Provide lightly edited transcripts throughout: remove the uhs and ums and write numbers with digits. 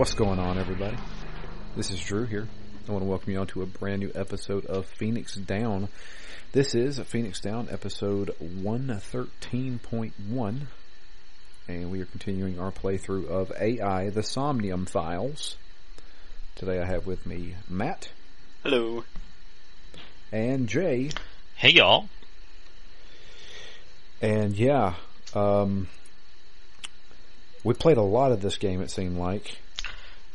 What's going on, everybody? This is Drew here. I want to welcome you on to a brand new episode of Phoenix Down. This is Phoenix Down episode 113.1, and we are continuing our playthrough of AI, the Somnium files. Today I have with me Matt. Hello. And Jay. Hey, y'all. And yeah, we played a lot of this game, it seemed like.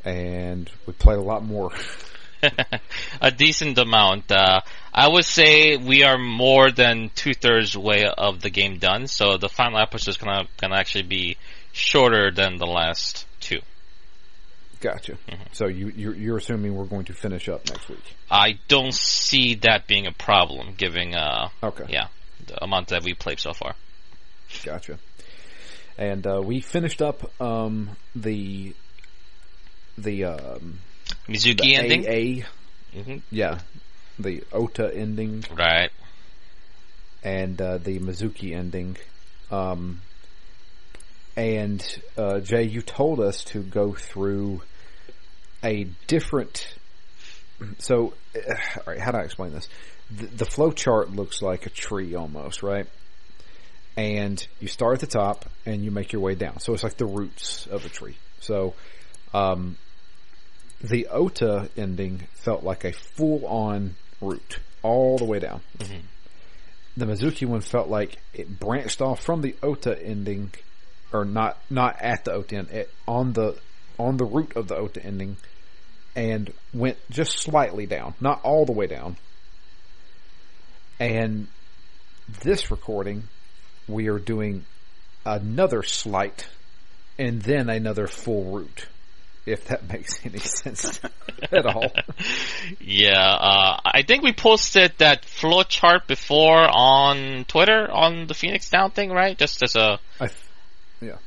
And we played a lot more. A decent amount. I would say we are more than 2/3 way of the game done, so the final episode is gonna actually be shorter than the last two. Gotcha. Mm-hmm. So you're assuming we're going to finish up next week? I don't see that being a problem, given the amount that we played so far. Gotcha. And we finished up the Mizuki ending? AA, yeah, the Ota ending. Right. And the Mizuki ending. And Jay, you told us to go through a different... So, all right, how do I explain this? The flow chart looks like a tree almost, right? And you start at the top and you make your way down. So it's like the roots of a tree. So, the Ota ending felt like a full-on route all the way down. Mm-hmm. The Mizuki one felt like it branched off from the Ota ending, or not at the Ota end, on the root of the Ota ending, and went just slightly down, not all the way down. And this recording, we are doing another slight and then another full route, if that makes any sense at all. Yeah, I think we posted that flow chart before on Twitter on the Phoenix Down thing, right? Just as a...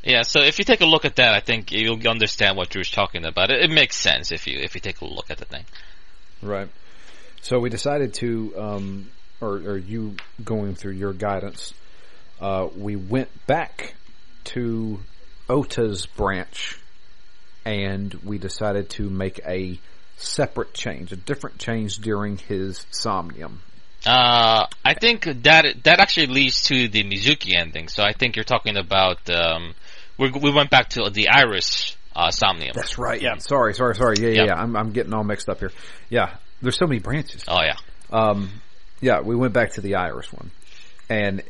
Yeah, so if you take a look at that, I think you'll understand what Drew's talking about. It makes sense if you take a look at the thing. Right. So we decided to, or you going through your guidance, we went back to Ota's branch, and we decided to make a separate change, a different change during his Somnium. I think that actually leads to the Mizuki ending. So I think you're talking about we went back to the Iris Somnium. That's right. Yeah. Sorry. Yeah. I'm getting all mixed up here. Yeah. There's so many branches. Oh yeah. Yeah. We went back to the Iris one, and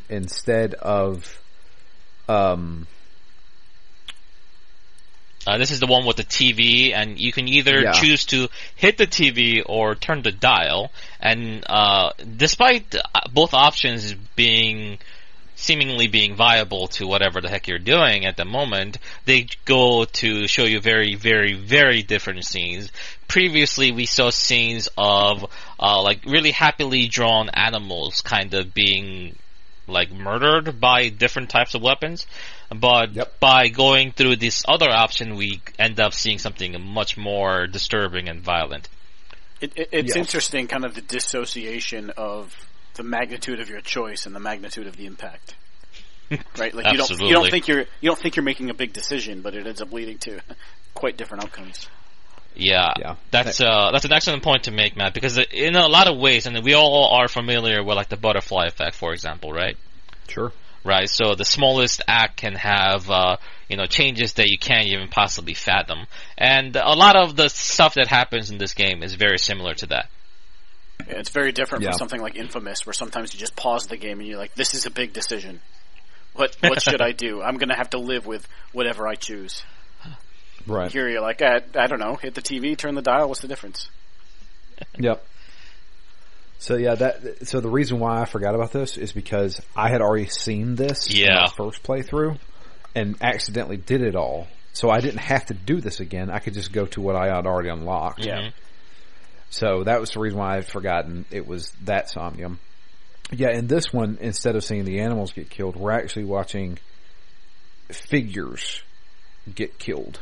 instead of this is the one with the TV, and you can either choose to hit the TV or turn the dial. And despite both options seemingly being viable to whatever the heck you're doing at the moment, they go to show you very, very, very different scenes. Previously, we saw scenes of like really happily drawn animals kind of being like murdered by different types of weapons. But by going through this other option, we end up seeing something much more disturbing and violent. It's interesting, kind of the dissociation of the magnitude of your choice and the magnitude of the impact. Right? Like you don't think you're making a big decision, but it ends up leading to quite different outcomes. Yeah. That's an excellent point to make, Matt, because in a lot of ways, and we all are familiar with like the butterfly effect, for example, right? Sure. Right, so the smallest act can have, changes that you can't even possibly fathom. And a lot of the stuff that happens in this game is very similar to that. Yeah, it's very different from something like Infamous, where sometimes you just pause the game and you're like, this is a big decision. What should I do? I'm going to have to live with whatever I choose. Right. Here you're like, I don't know, hit the TV, turn the dial, what's the difference? Yep. So so the reason why I forgot about this is because I had already seen this in my first playthrough and accidentally did it all. So I didn't have to do this again. I could just go to what I had already unlocked. Yeah. So that was the reason why I had forgotten it was that Somnium. Yeah, in this one, instead of seeing the animals get killed, we're actually watching figures get killed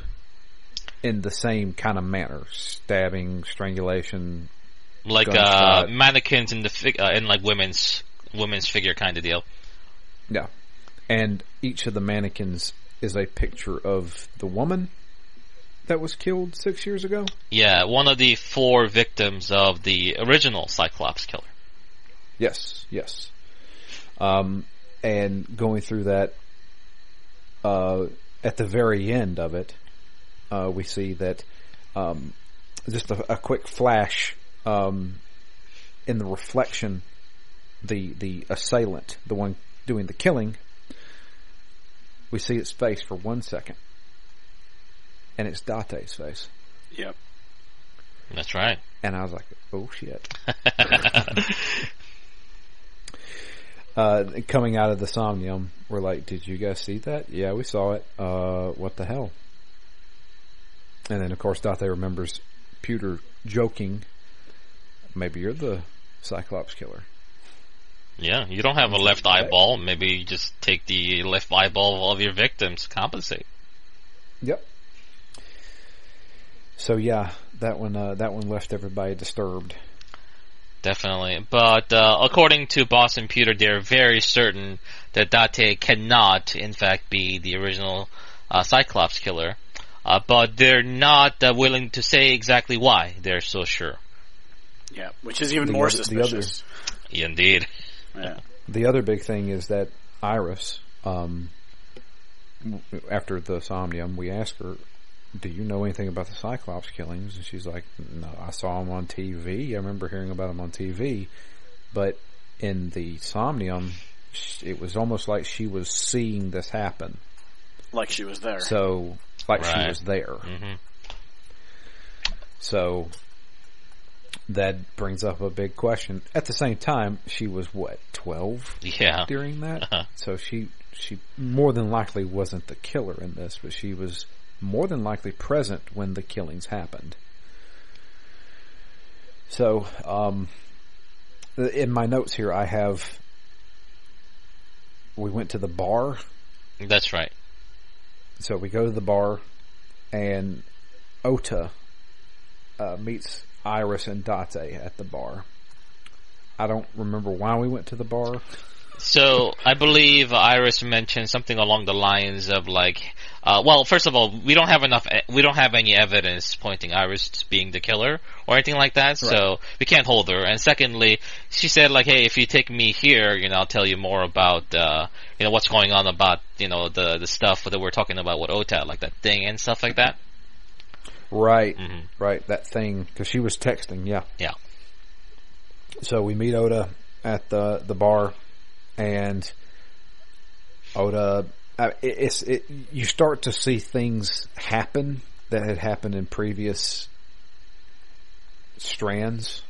in the same kind of manner. Stabbing, strangulation, like mannequins in in like women's figure kind of deal. Yeah, and each of the mannequins is a picture of the woman that was killed 6 years ago? Yeah, one of the 4 victims of the original Cyclops killer. Yes. And going through that, at the very end of it, we see that just a quick flash in the reflection, the assailant, the one doing the killing, we see its face for 1 second, and it's Date's face. Yep, that's right. And I was like, "Oh shit!" Coming out of the Somnium, we're like, "Did you guys see that?" Yeah, we saw it. What the hell? And then, of course, Date remembers Pewter joking, "Maybe you're the Cyclops killer." Yeah, you don't have a left eyeball. Maybe you just take the left eyeball of your victims to compensate. Yep. So yeah, that one left everybody disturbed. Definitely. But according to Boss and Pewter, they're very certain that Date cannot, in fact, be the original Cyclops killer. But they're not willing to say exactly why they're so sure. Yeah, which is even more suspicious. Indeed. Yeah. The other big thing is that Iris, after the Somnium, we asked her, "Do you know anything about the Cyclops killings?" And she's like, "No, I saw them on TV. I remember hearing about them on TV. But in the Somnium, it was almost like she was seeing this happen. Like she was there. So, like she was there." Mm-hmm. So, that brings up a big question. At the same time, she was, 12? Yeah. During that? So she more than likely wasn't the killer in this, but she was more than likely present when the killings happened. So, in my notes here, I have, we went to the bar. That's right. So we go to the bar, and Ota meets Iris and Date at the bar. I don't remember why we went to the bar. So I believe Iris mentioned something along the lines of like, well, first of all, we don't have any evidence pointing Iris to being the killer or anything like that, so we can't hold her. And secondly, she said like, "Hey, if you take me here, I'll tell you more about, what's going on about, the stuff that we're talking about with Ota, like that thing and stuff like that." Right, mm-hmm. Right, that thing, because she was texting, yeah. Yeah. So we meet Ota at the bar, and Ota, you start to see things happen that had happened in previous strands,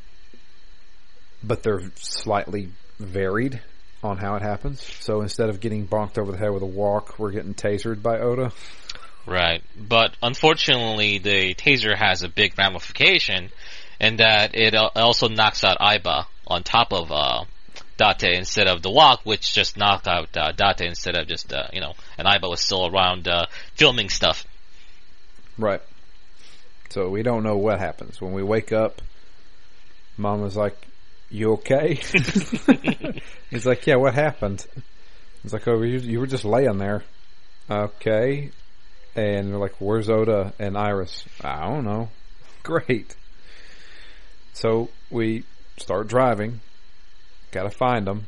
but they're slightly varied on how it happens. So instead of getting bonked over the head with a walk, we're getting tasered by Ota. Right, but unfortunately the taser has a big ramification in that it also knocks out Aiba on top of Date instead of the walk, which just knocked out Date instead of just, and Aiba was still around filming stuff. Right. So we don't know what happens. When we wake up, Mama's like, "You okay?" He's like, "Yeah, what happened?" He's like, "Oh, you were just laying there." "Okay." And they're like, "Where's Ota and Iris?" "I don't know." Great. So we start driving. Gotta find them.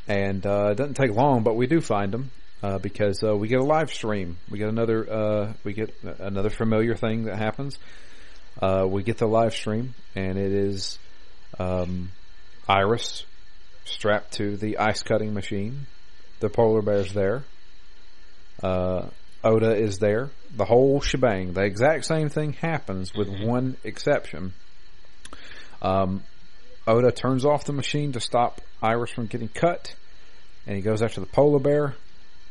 And it doesn't take long, but we do find them because we get a live stream. We get another familiar thing that happens. We get the live stream, and it is Iris strapped to the ice cutting machine. The polar bear's there. Ota is there. The whole shebang. The exact same thing happens with one exception. Ota turns off the machine to stop Iris from getting cut, and he goes after the polar bear.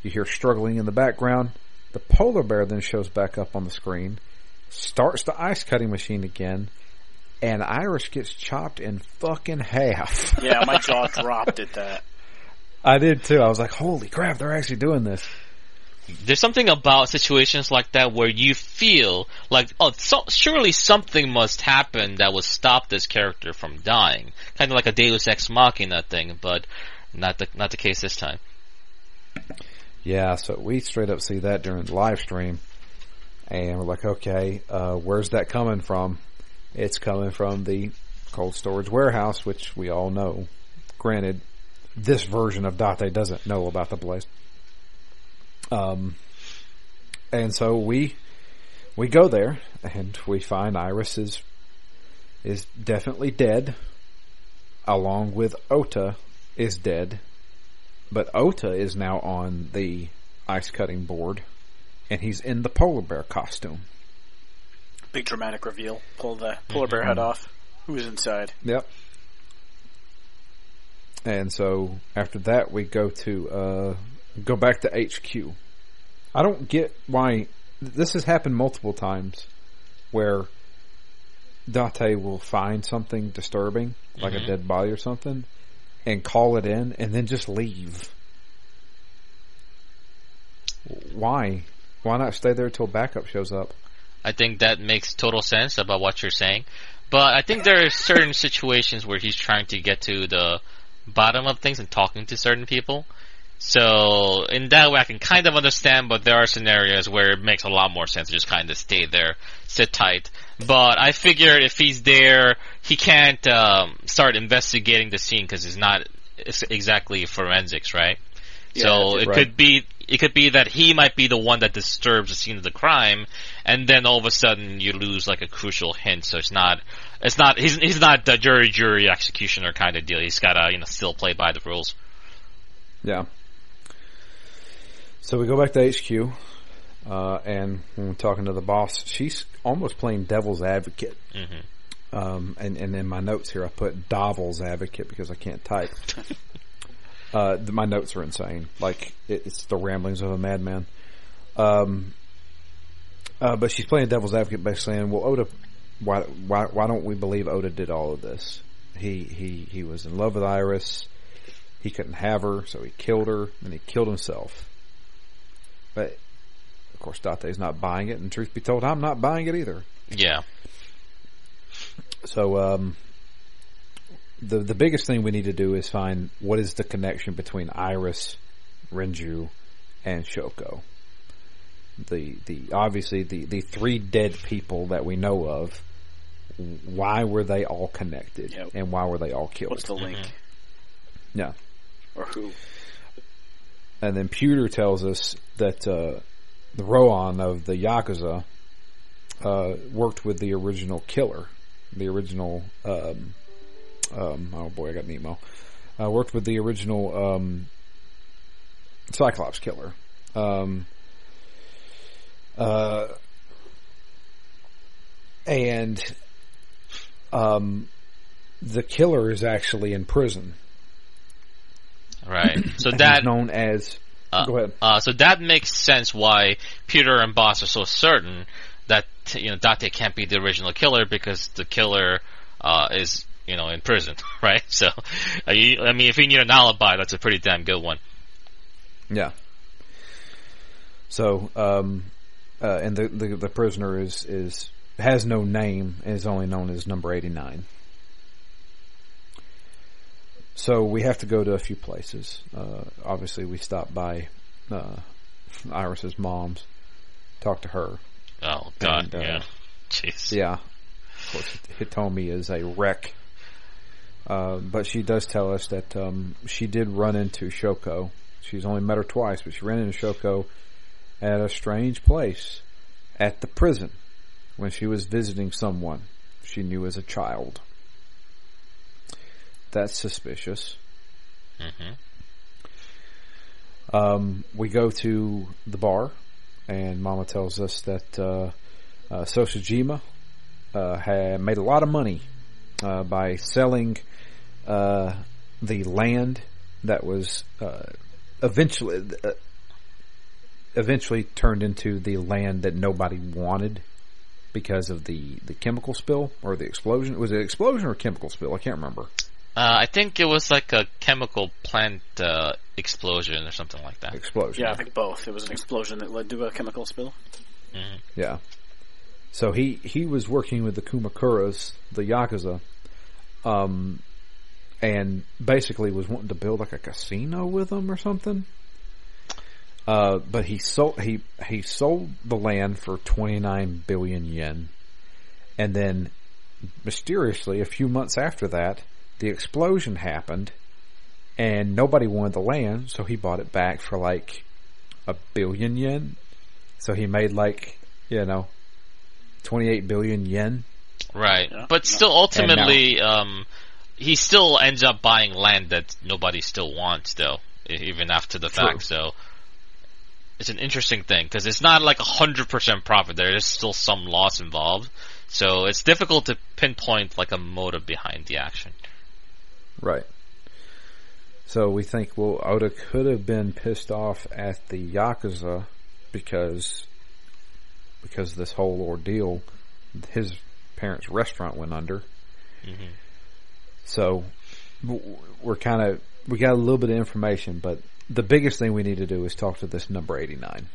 You hear struggling in the background. The polar bear then shows back up on the screen, starts the ice cutting machine again, and Iris gets chopped in fucking half. Yeah, my jaw dropped at that. I did too. I was like, holy crap, they're actually doing this. There's something about situations like that where you feel like, surely something must happen that would stop this character from dying. Kind of like a Deus Ex Machina thing, but not the case this time. Yeah, so we straight up see that during the live stream. And we're like, okay, where's that coming from? It's coming from the cold storage warehouse, which we all know. Granted, this version of Date doesn't know about the place. And so we go there, and we find Iris is definitely dead, along with Ota is dead. But Ota is now on the ice cutting board, and he's in the polar bear costume. Big dramatic reveal. Pull the polar bear head off. Who's inside? Yep. And so after that, we go back to HQ. I don't get why this has happened multiple times, where Date will find something disturbing, like a dead body or something, and call it in, and then just leave. Why? Why not stay there till backup shows up? I think that makes total sense about what you're saying. But I think there are certain situations where he's trying to get to the bottom of things and talking to certain people. So in that way I can kind of understand, but there are scenarios where it makes a lot more sense to just kind of stay there, sit tight. But I figured if he's there, he can't start investigating the scene because it's not exactly forensics, right? Yeah, so it could be that he might be the one that disturbs the scene of the crime, and then all of a sudden you lose like a crucial hint. So he's not the jury executioner kind of deal. He's gotta still play by the rules. Yeah. So we go back to HQ, and when we're talking to the boss, she's almost playing devil's advocate. And in my notes here I put devil's advocate because I can't type. My notes are insane. Like, it's the ramblings of a madman. But she's playing devil's advocate by saying, well, Ota, why don't we believe Ota did all of this? He was in love with Iris. He couldn't have her, so he killed her, and he killed himself. But, of course, Date's not buying it, and truth be told, I'm not buying it either. Yeah. So, the biggest thing we need to do is find what is the connection between Iris, Renju, and Shoko. Obviously the three dead people that we know of. Why were they all connected? Yep. And why were they all killed? What's the link? Yeah. Or who? And then Pewter tells us that the Rohan of the Yakuza worked with the original killer. The original oh boy, I got Nemo. Worked with the original Cyclops killer. And the killer is actually in prison. Right. So that known as. Go ahead. So that makes sense why Peter and Boss are so certain that Date can't be the original killer because the killer is in prison, right? So, if you need an alibi, that's a pretty damn good one. Yeah. So, and the prisoner has no name and is only known as number 89. So we have to go to a few places. Obviously, we stop by Iris's mom's, talk to her. Oh God, and, yeah, jeez. Yeah. Of course, Hitomi is a wreck. But she does tell us that she did run into Shoko. She's only met her twice, but she ran into Shoko at a strange place at the prison when she was visiting someone she knew as a child. That's suspicious. We go to the bar, and Mama tells us that Sosajima had made a lot of money by selling the land that was eventually turned into the land that nobody wanted because of the chemical spill or the explosion. Was it explosion or chemical spill? I can't remember. I think it was like a chemical plant explosion or something like that. Explosion. Yeah, I think both. It was an explosion that led to a chemical spill. Yeah. So he was working with the Kumakuras, the Yakuza, and basically was wanting to build like a casino with them or something. But he sold the land for 29 billion yen, and then mysteriously, a few months after that, the explosion happened, and nobody wanted the land, so he bought it back for like 1 billion yen. So he made 28 billion yen. Right, yeah. But still, ultimately, he still ends up buying land that nobody still wants, though, even after the fact. So it's an interesting thing because it's not like 100% profit. There is still some loss involved, so it's difficult to pinpoint like a motive behind the action. Right. So we think, well, Oda could have been pissed off at the Yakuza because this whole ordeal, his parents' restaurant went under. Mm-hmm. So we got a little bit of information, but the biggest thing we need to do is talk to this number 89.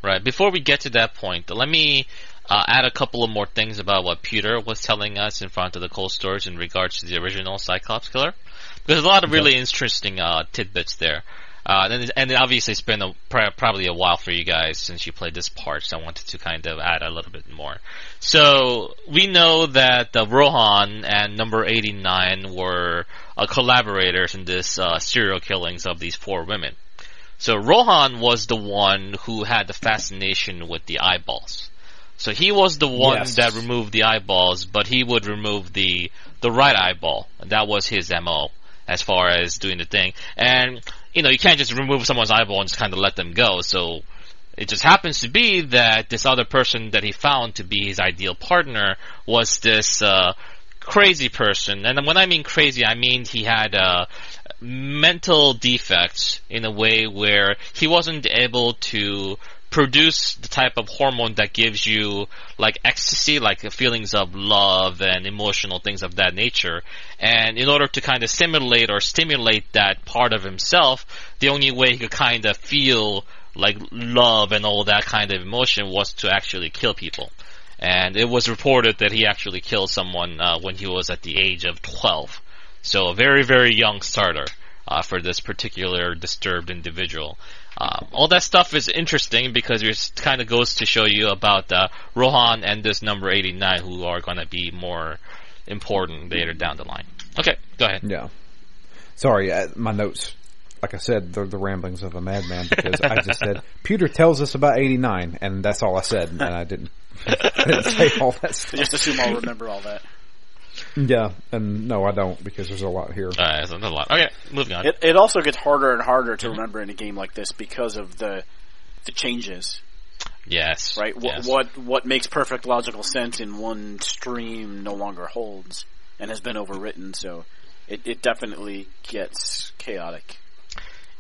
Right. Before we get to that point, let me add a couple of more things about what Peter was telling us in front of the cold storage in regards to the original Cyclops killer. There's a lot of really interesting tidbits there. And obviously it's been probably a while for you guys since you played this part, so I wanted to kind of add a little bit more. So we know that Rohan and number 89 were collaborators in this serial killings of these 4 women. So Rohan was the one who had the fascination with the eyeballs. So he was the one that removed the eyeballs, but he would remove the right eyeball. And that was his MO as far as doing the thing. And you can't just remove someone's eyeball and just kind of let them go. So it just happens to be that this other person that he found to be his ideal partner was this crazy person. And when I mean crazy, I mean he had mental defects in a way where he wasn't able to produce the type of hormone that gives you like ecstasy, like feelings of love and emotional things of that nature. And in order to kind of simulate or stimulate that part of himself, the only way he could kind of feel like love and all that kind of emotion was to actually kill people. And it was reported that he actually killed someone when he was at the age of 12. So a very, very young starter for this particular disturbed individual. All that stuff is interesting because it kind of goes to show you about Rohan and this number 89 who are going to be more important later down the line. Okay, go ahead. Yeah. Sorry, my notes, like I said, they're the ramblings of a madman because I just said, Peter tells us about 89, and that's all I said, and I didn't say all that stuff. Just assume I'll remember all that. Yeah, and no, I don't, because there's a lot here. There's a lot. Okay, moving on. It also gets harder and harder to remember in a game like this because of the changes. Yes. Right? Yes. What makes perfect logical sense in one stream no longer holds and has been overwritten, so it definitely gets chaotic.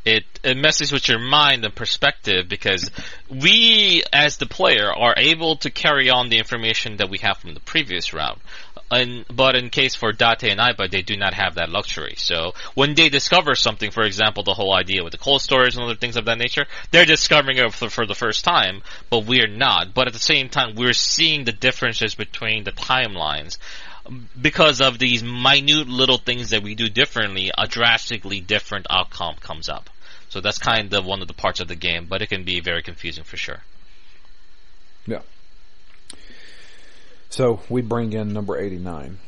It messes with your mind and perspective because we, as the player, are able to carry on the information that we have from the previous round. But in case for Date and Aiba, they do not have that luxury. So when they discover something, for example, the whole idea with the cold storage and other things of that nature, they're discovering it for the first time, but we're not. But at the same time, we're seeing the differences between the timelines. Because of these minute little things that we do differently, a drastically different outcome comes up. So that's kind of one of the parts of the game, but it can be very confusing for sure. Yeah. So we bring in number 89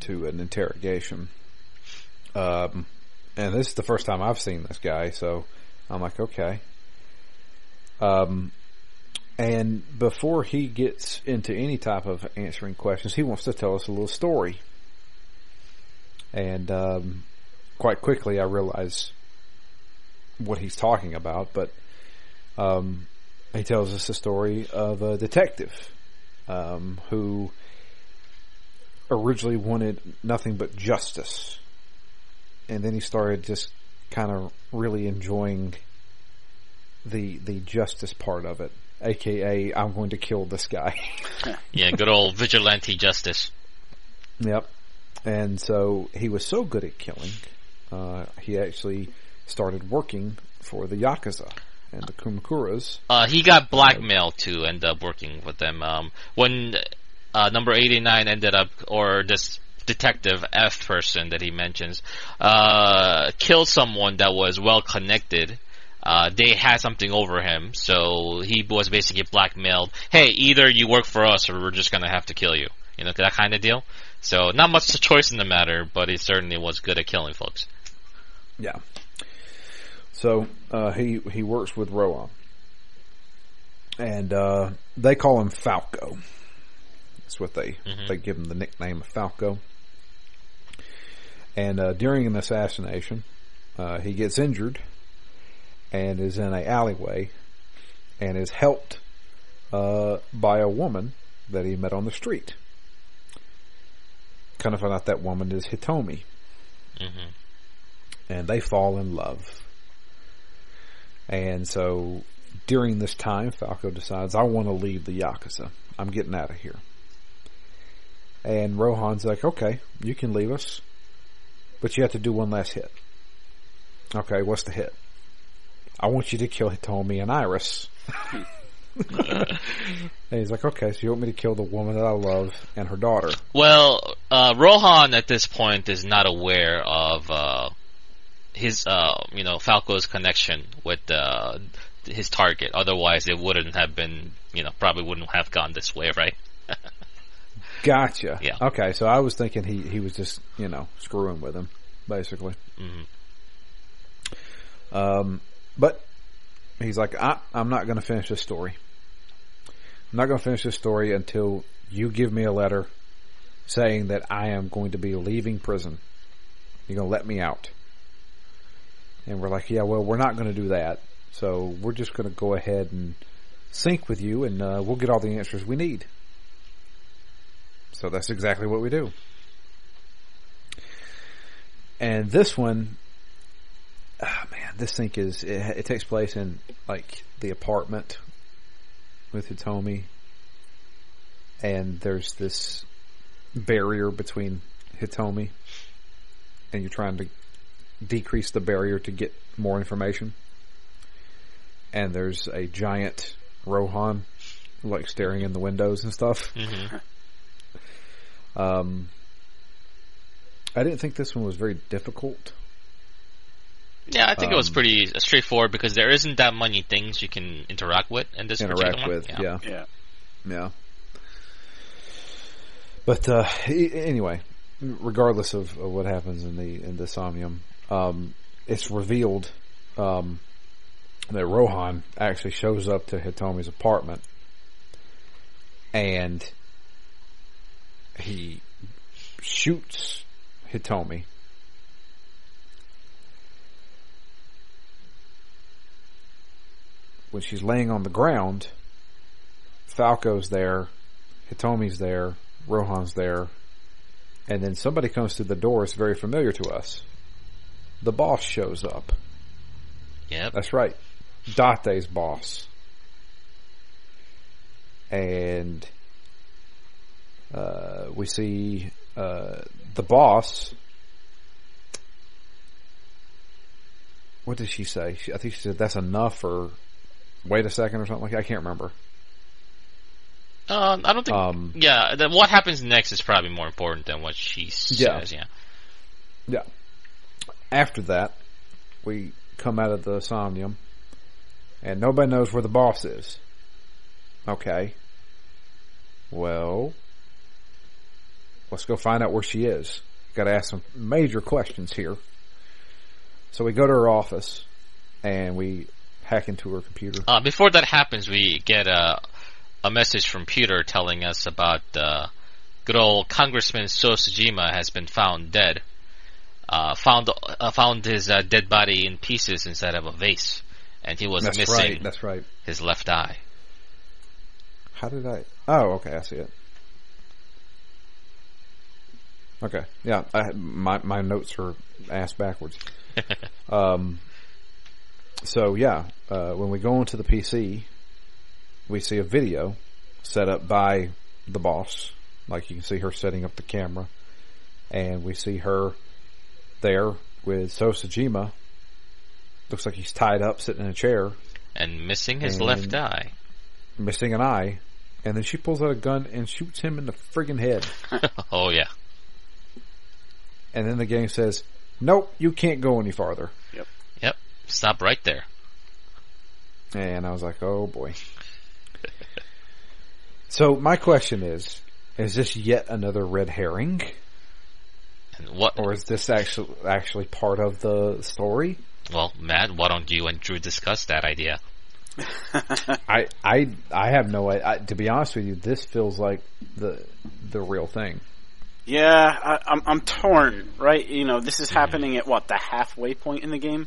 to an interrogation. And this is the first time I've seen this guy, so I'm like, okay. And before he gets into any type of answering questions, he wants to tell us a little story. And quite quickly I realize what he's talking about, but he tells us the story of a detective who originally wanted nothing but justice. And then he started just kind of really enjoying the justice part of it. AKA, I'm going to kill this guy. Yeah, good old vigilante justice. Yep. And so he was so good at killing, he actually started working for the Yakuza and the Kumakuras. He got blackmailed to end up working with them. When number 89 ended up, or this detective F person that he mentions, killed someone that was well connected, they had something over him, so he was basically blackmailed. Hey, either you work for us or we're just gonna have to kill you. You know, that kind of deal. So not much choice in the matter, but he certainly was good at killing folks. Yeah. So he works with Rohan, and they call him Falco. That's what they give him the nickname of Falco. And during an assassination, he gets injured and is in an alleyway, and is helped by a woman that he met on the street. Kind of find out that woman is Hitomi. And they fall in love. And so during this time, Falco decides, I want to leave the Yakuza. I'm getting out of here. And Rohan's like, okay, you can leave us, but you have to do one last hit. Okay, what's the hit? I want you to kill Hitomi and Iris. And he's like, okay, so you want me to kill the woman that I love and her daughter? Well, Rohan at this point is not aware of his, Falco's connection with his target. Otherwise, it wouldn't have been, probably wouldn't have gone this way, right? Gotcha. Yeah. Okay, so I was thinking he was just, screwing with him, basically. But he's like, I'm not going to finish this story. I'm not going to finish this story until you give me a letter saying that I am going to be leaving prison. You're going to let me out. And we're like, yeah, well, we're not going to do that. So we're just going to go ahead and sync with you, and we'll get all the answers we need. So that's exactly what we do. And this one, this sync it takes place in like the apartment with Hitomi, and there's this barrier between Hitomi, and you're trying to decrease the barrier to get more information. And there's a giant Rohan like staring in the windows and stuff. I didn't think this one was very difficult. Yeah, I think it was pretty straightforward because there isn't that many things you can interact with in this particular one. Yeah. But anyway, regardless of what happens in the Somnium, it's revealed that Rohan actually shows up to Hitomi's apartment, and he shoots Hitomi. When she's laying on the ground, Falco's there, Hitomi's there, Rohan's there, and then somebody comes through the door. It's very familiar to us. The boss shows up. Yep. That's right. Date's boss. And we see the boss. What did she say? I think she said, that's enough, or wait a second, or something like that. I can't remember. I don't think... what happens next is probably more important than what she says, Yeah. After that, we come out of the Somnium, and nobody knows where the boss is. Okay. Well, let's go find out where she is. Got to ask some major questions here. So we go to her office, and we hack into her computer. Before that happens, we get a message from Peter telling us about good old Congressman Sosajima has been found dead. Found his dead body in pieces inside of a vase, and he was missing his left eye. How did I... Oh, okay, I see it. Okay, yeah, my notes are ass backwards. So, yeah, when we go into the PC, we see a video set up by the boss. Like, you can see her setting up the camera. And we see her there with Sosajima. Looks like he's tied up, sitting in a chair. And missing his left eye. Missing an eye. And then she pulls out a gun and shoots him in the friggin' head. Oh, yeah. And then the game says, nope, you can't go any farther. Yep. Stop right there. And I was like, oh boy. So my question is this yet another red herring? And what? Or is this actually part of the story? Well, Matt, why don't you and Drew discuss that idea? I have no idea. To be honest with you, this feels like the real thing. Yeah, I'm torn, right? You know, this is happening at what, the halfway point in the game?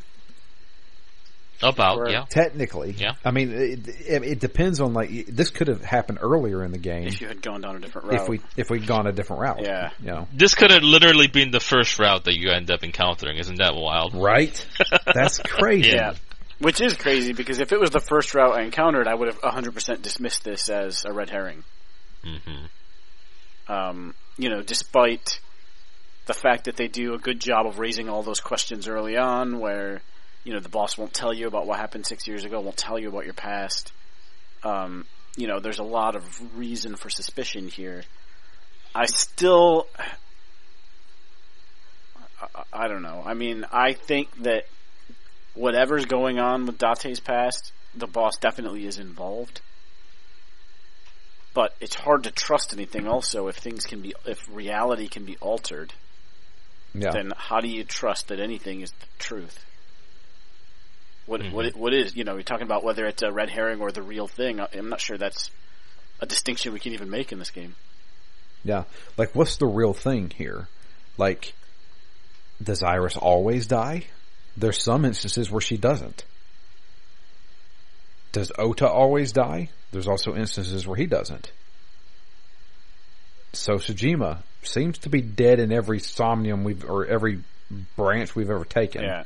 About, yeah. Technically. Yeah. I mean, it depends on, like, this could have happened earlier in the game. If you had gone down a different route. If we'd gone a different route. Yeah. You know. This could have literally been the first route that you end up encountering. Isn't that wild? Right? That's crazy. Yeah. Which is crazy, because if it was the first route I encountered, I would have 100% dismissed this as a red herring. Mm-hmm. You know, despite the fact that they do a good job of raising all those questions early on, where, you know, the boss won't tell you about what happened 6 years ago, won't tell you about your past. You know, there's a lot of reason for suspicion here. I don't know. I mean, I think that whatever's going on with Date's past, the boss definitely is involved. But it's hard to trust anything also if reality can be altered. Yeah. Then how do you trust that anything is the truth? What is, you know, you're talking about whether it's a red herring or the real thing. I'm not sure that's a distinction we can even make in this game. Yeah. Like, what's the real thing here? Like, does Iris always die? There's some instances where she doesn't. Does Ota always die? There's also instances where he doesn't. So Sejima seems to be dead in every Somnium or every branch we've ever taken. Yeah.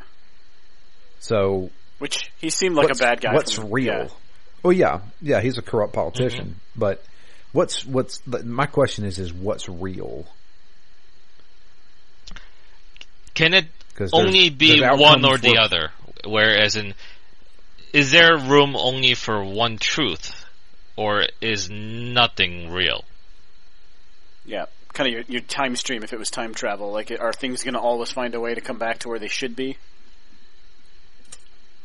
So, which he seemed like a bad guy. What's real? Oh yeah, he's a corrupt politician. Mm-hmm. But my question is what's real? Can it only be one or the other? Whereas is there room only for one truth, or is nothing real? Yeah, kind of your time stream. If it was time travel, like, are things going to always find a way to come back to where they should be?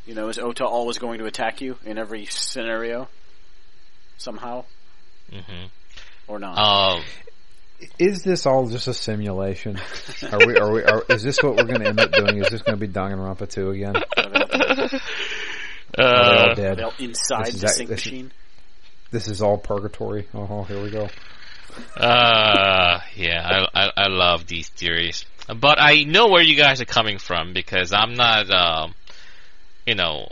You know, is Ota always going to attack you in every scenario somehow? Mm-hmm. Or not? Is this all just a simulation? Is this what we're going to end up doing? Is this going to be Danganronpa 2 again? Are they all dead? They're inside the sync machine? This is all purgatory. Oh, here we go. Yeah, I love these theories. But I know where you guys are coming from, because I'm not, you know,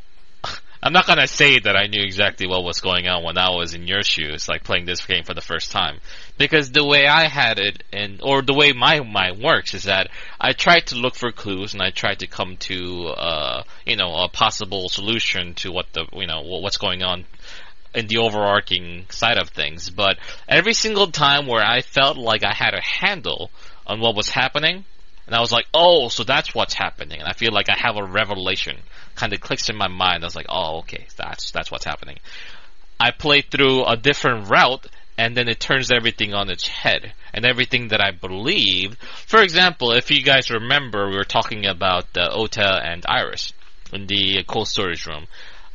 I'm not gonna say that I knew exactly what was going on when I was in your shoes, like playing this game for the first time. Because the way I had it, or the way my mind works, is that I tried to look for clues and I tried to come to, you know, a possible solution to what's going on in the overarching side of things. But every single time where I felt like I had a handle on what was happening, and I was like, oh, so that's what's happening, and I feel like I have a revelation, kind of clicks in my mind. I was like, oh, okay, that's what's happening. I played through a different route, and then it turns everything on its head, and everything that I believed. For example, if you guys remember, we were talking about Ota and Iris in the cold storage room,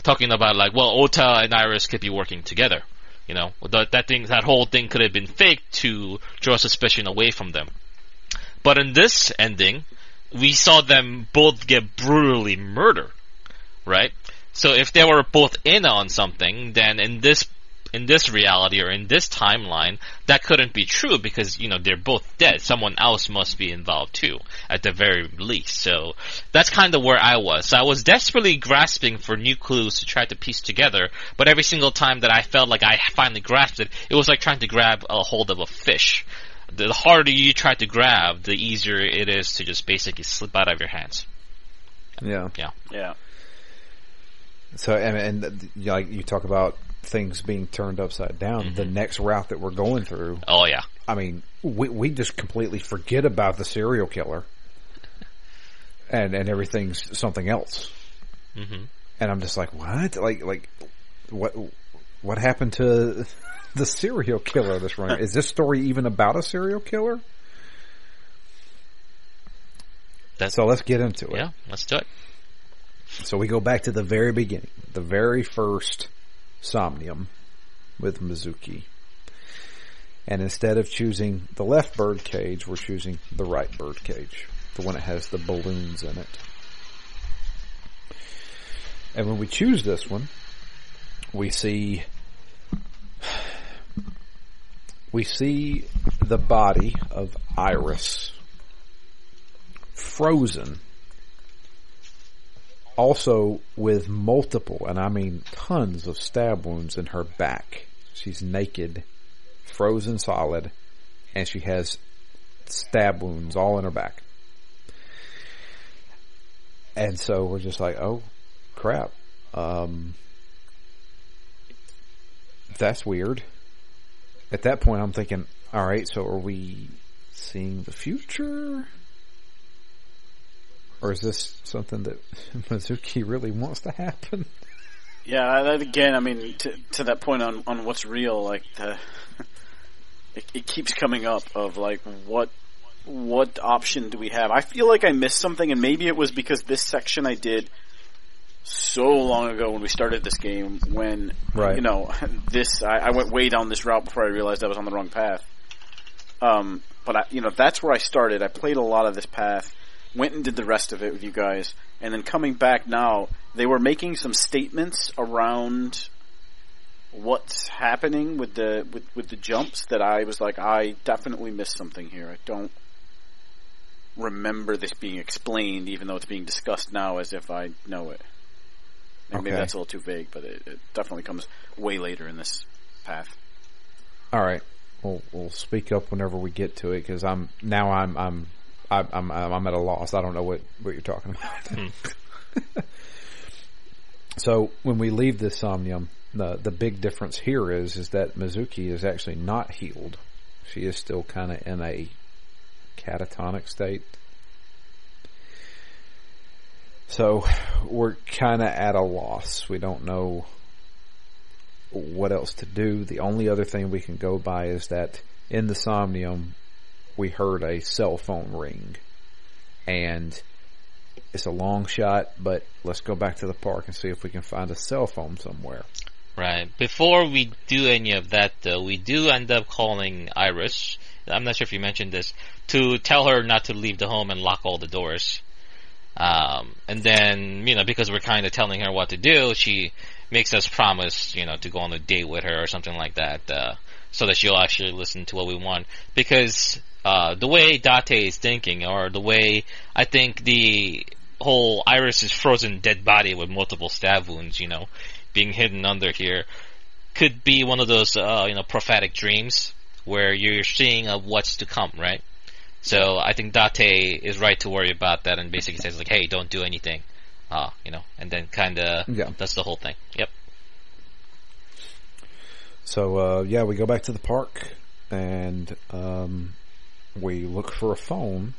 talking about, like, well, Ota and Iris could be working together. You know, that whole thing could have been faked to draw suspicion away from them. But in this ending, we saw them both get brutally murdered, right? So if they were both in on something, then in this reality, or in this timeline, that couldn't be true, because, you know, they're both dead. Someone else must be involved too, at the very least. So that's kind of where I was. So I was desperately grasping for new clues to try to piece together, but every single time that I felt like I finally grasped it, it was like trying to grab a hold of a fish. The harder you try to grab, the easier it is to just basically slip out of your hands. Yeah. So, and like you talk about things being turned upside down, mm-hmm. The next route that we're going through. Oh yeah. I mean, we just completely forget about the serial killer, and everything's something else. Mm-hmm. And I'm just like, what? Like what happened to the serial killer this run? Is this story even about a serial killer? So let's get into it. Yeah, let's do it. So we go back to the very beginning, the very first Somnium with Mizuki. And instead of choosing the left bird cage, we're choosing the right bird cage, the one that has the balloons in it. And when we choose this one, we see the body of Iris frozen, also with multiple, and I mean tons of stab wounds in her back. She's naked, frozen solid, and she has stab wounds all in her back. And so we're just like, oh crap, that's weird. At that point I'm thinking, alright, so are we seeing the future? Or is this something that Mizuki really wants to happen? Yeah, that again, I mean, to that point on what's real, like, it keeps coming up of, like, what option do we have? I feel like I missed something, and maybe it was because this section I did so long ago when we started this game, when, right. You know, I went way down this route before I realized I was on the wrong path. But that's where I started. I played a lot of this path, went and did the rest of it with you guys, and then coming back now, they were making some statements around what's happening with the jumps that I was like, I definitely missed something here. I don't remember this being explained, even though it's being discussed now as if I know it. And maybe that's a little too vague, but it definitely comes way later in this path. All right, we'll speak up whenever we get to it, because I'm at a loss. I don't know what you're talking about. So when we leave this Somnium, the big difference here is that Mizuki is actually not healed. She is still kind of in a catatonic state. So we're kind of at a loss. We don't know what else to do. The only other thing we can go by is that in the Somnium, we heard a cell phone ring. And it's a long shot, but let's go back to the park and see if we can find a cell phone somewhere. Right. Before we do any of that, though, we do end up calling Iris. I'm not sure if you mentioned this, to tell her not to leave the home and lock all the doors. And then, because we're kind of telling her what to do, she makes us promise, to go on a date with her or something like that, so that she'll actually listen to what we want. Because, the way Date is thinking, or the way I think the whole Iris' frozen dead body with multiple stab wounds, being hidden under here, could be one of those, prophetic dreams where you're seeing what's to come, right? So I think Date is right to worry about that and basically says, like, hey, don't do anything, and then kind of that's the whole thing. Yep. So, we go back to the park and we look for a phone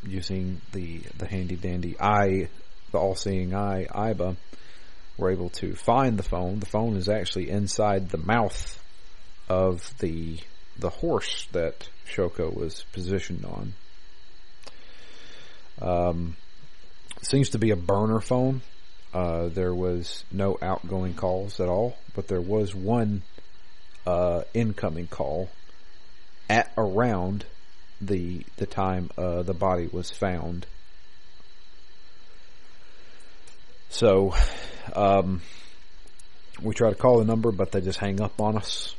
using the handy dandy eye, the all-seeing eye, Iba. We're able to find the phone. The phone is actually inside the mouth of the horse that Shoko was positioned on. Seems to be a burner phone. There was no outgoing calls at all, but there was one incoming call at around the time the body was found. So we try to call the number, but they just hang up on us.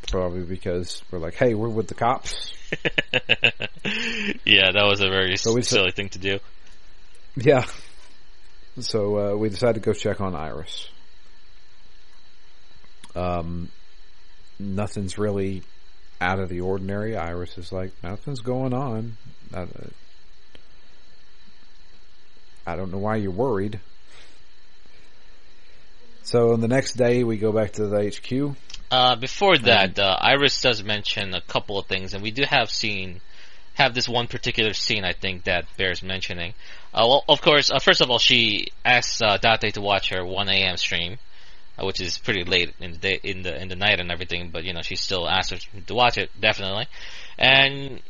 Probably because we're like, hey, we're with the cops. Yeah, that was a very silly thing to do. Yeah. So we decided to go check on Iris. Nothing's really out of the ordinary. Iris is like, nothing's going on. I don't know why you're worried. So on the next day, we go back to the HQ. Before that, Iris does mention a couple of things, and we do have this one particular scene, I think, that bears mentioning. Well, of course, first of all, she asks Date to watch her 1 a.m. stream, which is pretty late in the day, in the night and everything, but she still asks her to watch it, definitely. And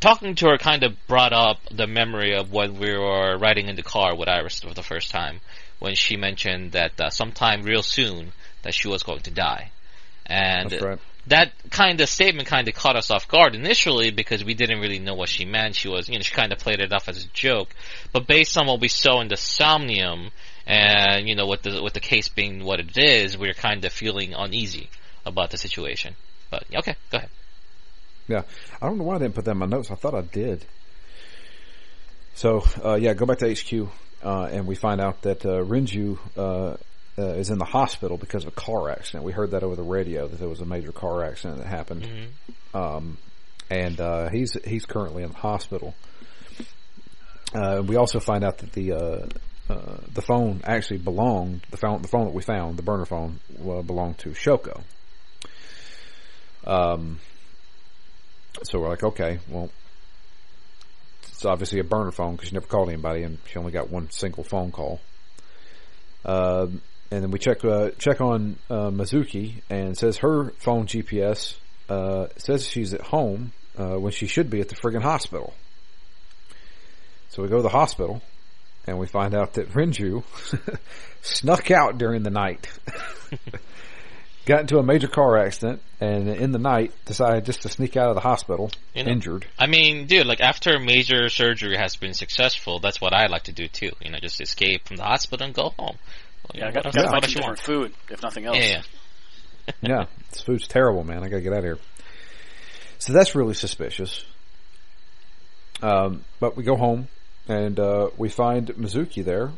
talking to her kind of brought up the memory of when we were riding in the car with Iris for the first time, when she mentioned that sometime real soon that she was going to die. And that's right. That kind of statement kind of caught us off guard initially because we didn't really know what she meant. She was, she kind of played it off as a joke. But based on what we saw in the Somnium, and with the case being what it is, we're kind of feeling uneasy about the situation. But okay, go ahead. Yeah, I don't know why I didn't put that in my notes. I thought I did. So go back to HQ, and we find out that Renju is in the hospital because of a car accident. We heard that over the radio that there was a major car accident that happened, and he's currently in the hospital. We also find out that the phone actually belonged the phone that we found, the burner phone, belonged to Shoko. So we're like, okay, well, it's obviously a burner phone because she never called anybody, and she only got one single phone call. And then we check on Mizuki, and it says her phone GPS says she's at home when she should be at the friggin' hospital. So we go to the hospital, and we find out that Renju snuck out during the night. Got into a major car accident, and in the night decided just to sneak out of the hospital, injured. I mean, dude, like after major surgery has been successful, that's what I like to do too. Just escape from the hospital and go home. Well, I got to find some different food, if nothing else. Yeah. Yeah, this food's terrible, man. I got to get out of here. So that's really suspicious. But we go home, and we find Mizuki there,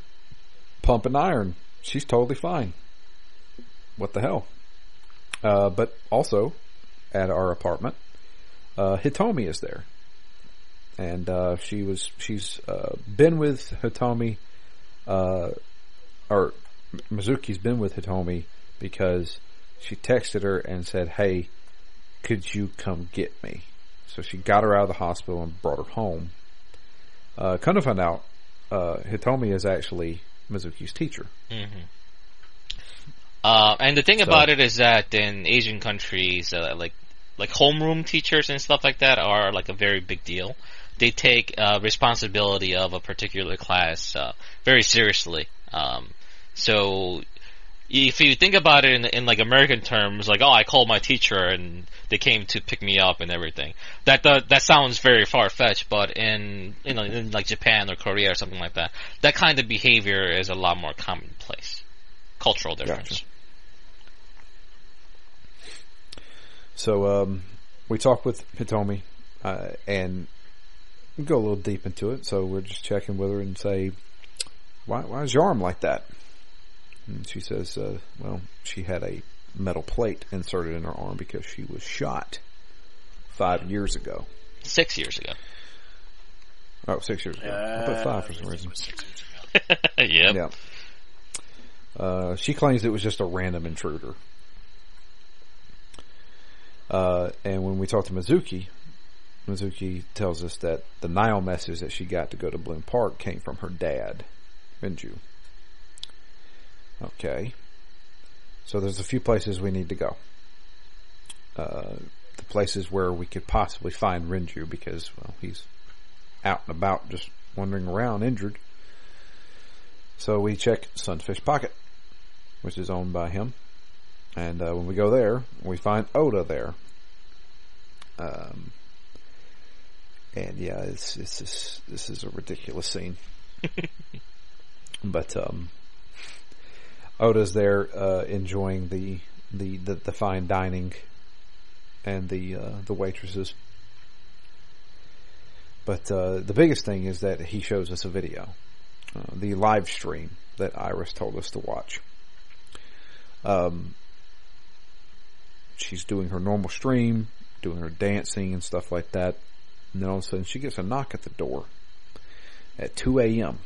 pumping iron. She's totally fine. What the hell? But also, at our apartment, Hitomi is there. And she's been with Hitomi, or Mizuki's been with Hitomi because she texted her and said, hey, could you come get me? So she got her out of the hospital and brought her home. Kind of found out, Hitomi is actually Mizuki's teacher. Mm-hmm. And the thing about it is that in Asian countries, like homeroom teachers and stuff like that are like a very big deal. They take responsibility of a particular class very seriously. So if you think about it in like American terms, like, oh, I called my teacher and they came to pick me up and everything. That sounds very far fetched, but in like Japan or Korea or something like that, that kind of behavior is a lot more commonplace. Cultural difference. Gotcha. So we talk with Hitomi, and we go a little deep into it. So we're just checking with her and say, why is your arm like that? And she says, well, she had a metal plate inserted in her arm because she was shot 5 years ago. 6 years ago. Oh, 6 years ago. I put 5 for some reason. Yep. Yeah. She claims it was just a random intruder. And when we talk to Mizuki tells us that the Nile message that she got to go to Bloom Park came from her dad, Renju. Okay. So there's a few places we need to go. The places where we could possibly find Renju because, well, he's out and about just wandering around injured. So we check Sunfish Pocket, which is owned by him. And when we go there, we find Oda there. And yeah, this is a ridiculous scene. But Oda's there enjoying the fine dining and the waitresses. But the biggest thing is that he shows us a video, the live stream that Iris told us to watch. She's doing her normal stream, doing her dancing and stuff like that, and then all of a sudden she gets a knock at the door at 2 a.m.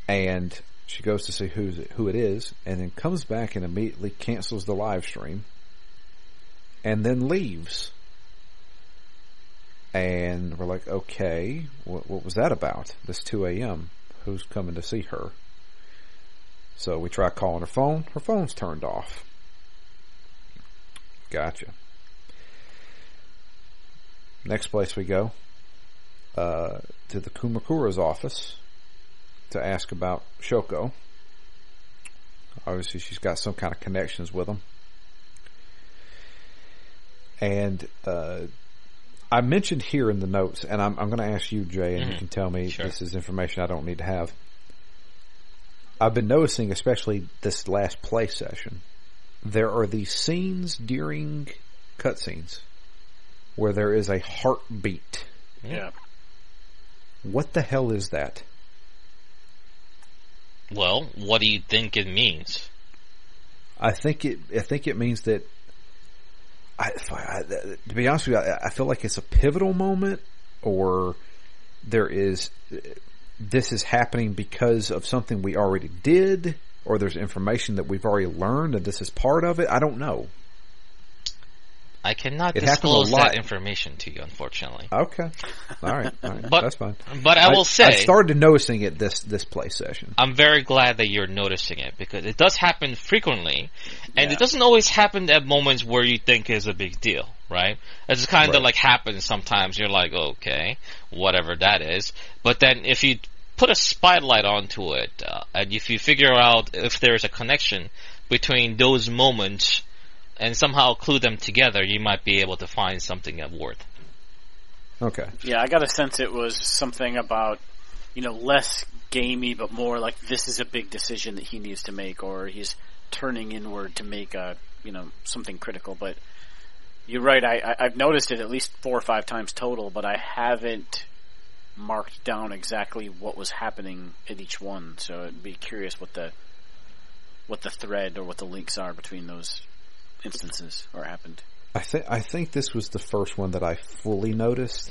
And she goes to see who it is, and then comes back and immediately cancels the live stream, and then leaves. And we're like, okay, what was that about? This 2 a.m. Who's coming to see her? So we try calling her phone. Her phone's turned off. Gotcha. next place we go, to the Kumakura's office to ask about Shoko. Obviously, she's got some kind of connections with him. And I mentioned here in the notes, and I'm going to ask you, Jay, and you can tell me this is information I don't need to have. I've been noticing, especially this last play session, there are these scenes during cutscenes where there is a heartbeat. Yeah. What the hell is that? Well, what do you think it means? I think it means that. To be honest with you, I feel like it's a pivotal moment, or this is happening because of something we already did, or there's information that we've already learned and this is part of it. I don't know. I cannot disclose that information to you, unfortunately. Okay. All right. But, that's fine. But I will say, I started noticing it this play session. I'm very glad that you're noticing it, because it does happen frequently, and it doesn't always happen at moments where you think is a big deal, right? It's kind of like happens sometimes. You're like, okay, whatever that is. But then if you put a spotlight onto it, and if you figure out if there's a connection between those moments and somehow clue them together, you might be able to find something of worth. Okay. Yeah, I got a sense it was something about, less gamey, but more like this is a big decision that he needs to make, or he's turning inward to make something critical. But you're right, I've noticed it at least 4 or 5 times total, but I haven't marked down exactly what was happening at each one. So I'd be curious what the thread or what the links are between those instances or happened. I think this was the first one that I fully noticed.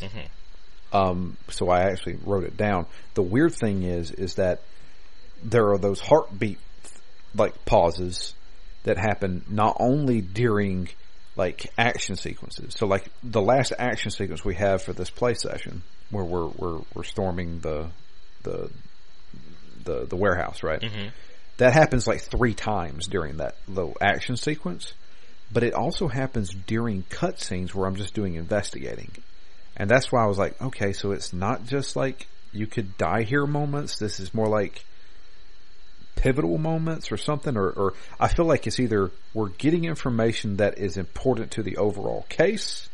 So I actually wrote it down. The weird thing is that there are those heartbeat pauses that happen not only during action sequences. So the last action sequence we have for this play session, where we're storming the warehouse, right? Mm-hmm. That happens 3 times during that little action sequence. But it also happens during cutscenes where I'm just doing investigating. And that's why I was like, okay, so it's not just you could die here moments. This is more pivotal moments or something. Or I feel like it's either we're getting information that is important to the overall case,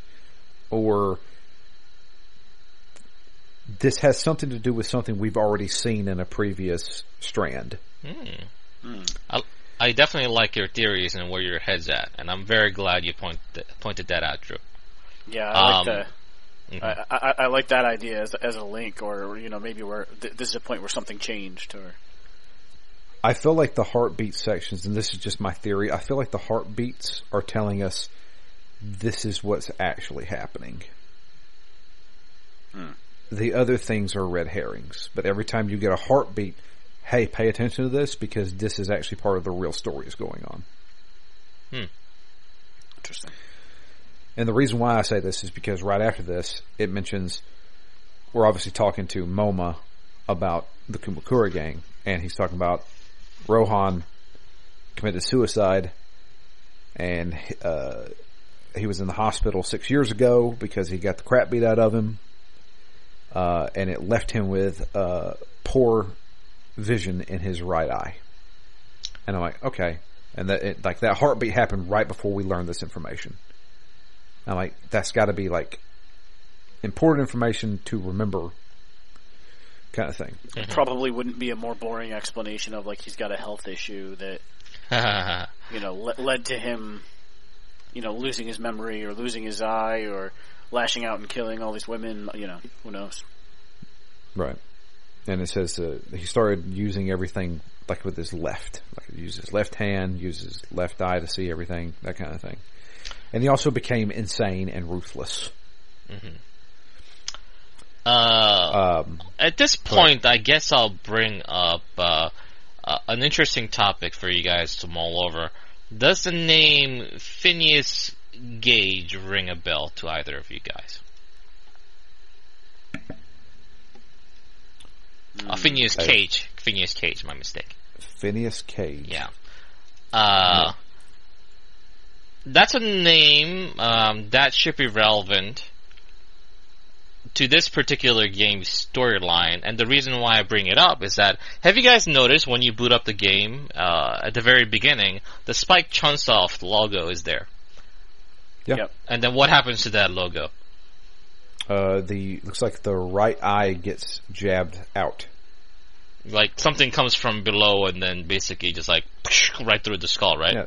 or this has something to do with something we've already seen in a previous strand. I definitely like your theories and where your head's at, and I'm very glad you pointed that out, Drew. Yeah, I I like that idea as a link, or maybe where this is a point where something changed, or. I feel like the heartbeat sections, and this is just my theory, I feel like the heartbeats are telling us this is what's actually happening. The other things are red herrings, but every time you get a heartbeat, hey, pay attention to this, because this is actually part of the real story is going on. Interesting. And the reason why I say this is because right after this, it mentions, we're obviously talking to Moma about the Kumakura gang, and he's talking about Rohan committed suicide, and he was in the hospital 6 years ago because he got the crap beat out of him, and it left him with poor vision in his right eye. And I'm like, okay. And that heartbeat happened right before we learned this information. And I'm like, that's got to be important information to remember, kind of thing. It probably wouldn't be a more boring explanation of he's got a health issue that led to him losing his memory or losing his eye or lashing out and killing all these women. Who knows? Right. And it says he started using everything with his left. He used his left hand, used his left eye to see everything, that kind of thing. And he also became insane and ruthless. At this point, I guess I'll bring up an interesting topic for you guys to mull over. Does the name Phineas Gage ring a bell to either of you guys? Phineas Cage. Phineas Cage, my mistake. Phineas Cage. Yeah. That's a name that should be relevant to this particular game's storyline, and the reason why I bring it up is that, have you guys noticed when you boot up the game, at the very beginning, the Spike Chunsoft logo is there? Yep. And then what happens to that logo? Looks like the right eye gets jabbed out. Like something comes from below and then basically just like right through the skull, right? Yeah.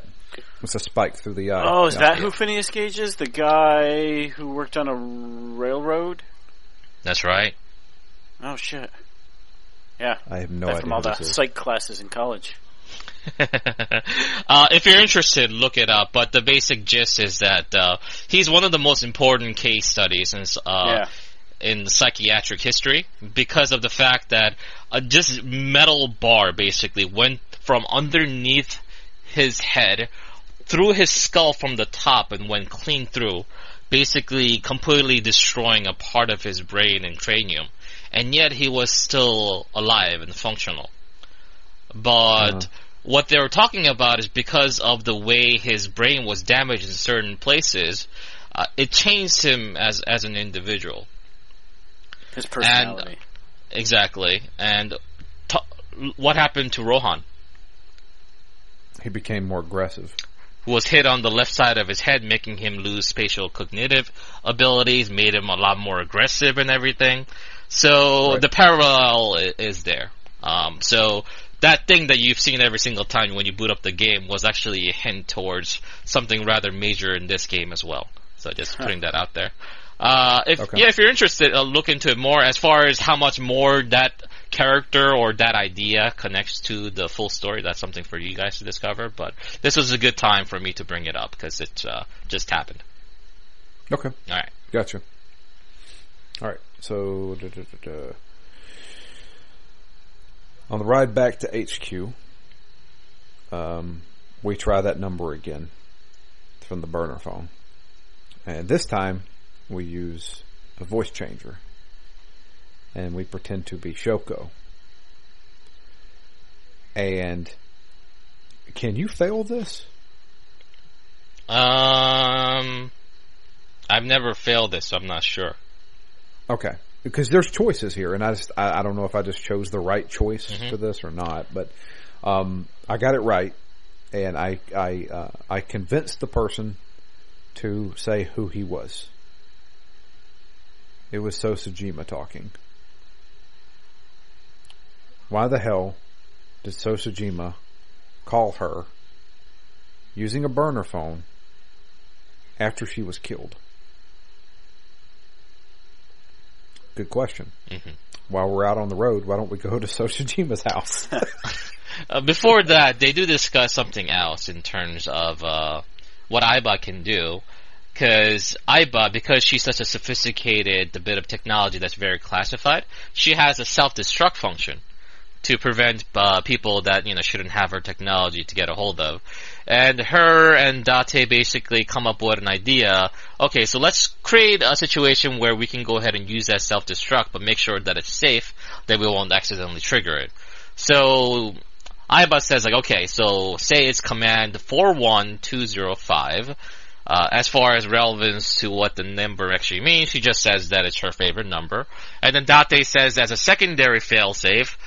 It's a spike through the eye. Oh, is that who Phineas Gage is? The guy who worked on a railroad? That's right. Oh, shit. Yeah. I have no idea. From all the psych classes in college. If you're interested, look it up. But the basic gist is that he's one of the most important case studies in psychiatric history because of the fact that this metal bar basically went from underneath his head through his skull from the top and went clean through, basically completely destroying a part of his brain and cranium. And yet he was still alive and functional. But what they were talking about is because of the way his brain was damaged in certain places, it changed him as an individual. His personality. Exactly. And what happened to Rohan? He became more aggressive. Was hit on the left side of his head, making him lose spatial cognitive abilities, made him a lot more aggressive and everything. So the parallel is there. So that thing that you've seen every single time when you boot up the game was actually a hint towards something rather major in this game as well. So just putting that out there. If you're interested, look into it more as far as how much more that character or that idea connects to the full story. That's something for you guys to discover, but this was a good time for me to bring it up because it just happened. Okay. All right. Gotcha. All right. So, on the ride back to HQ, we try that number again from the burner phone. And this time, we use a voice changer. And we pretend to be Shoko. And can you fail this? I've never failed this, so I'm not sure. Okay. Because there's choices here, and I don't know if I just chose the right choice for this or not, but I got it right, and I convinced the person to say who he was. It was Sosajima talking. Why the hell did Sosajima call her using a burner phone after she was killed? Good question. While we're out on the road, why don't we go to Sosajima's house? Before that, they do discuss something else in terms of what Aiba can do. Because Aiba, because she's such a sophisticated bit of technology that's very classified, she has a self-destruct function to prevent people that shouldn't have her technology to get a hold of. And her and Date basically come up with an idea. Okay, so let's create a situation where we can go ahead and use that self-destruct, but make sure that it's safe, that we won't accidentally trigger it. So Aiba says, okay, so say it's command 41205. As far as relevance to what the number actually means, she just says that it's her favorite number. And then Date says, as a secondary failsafe,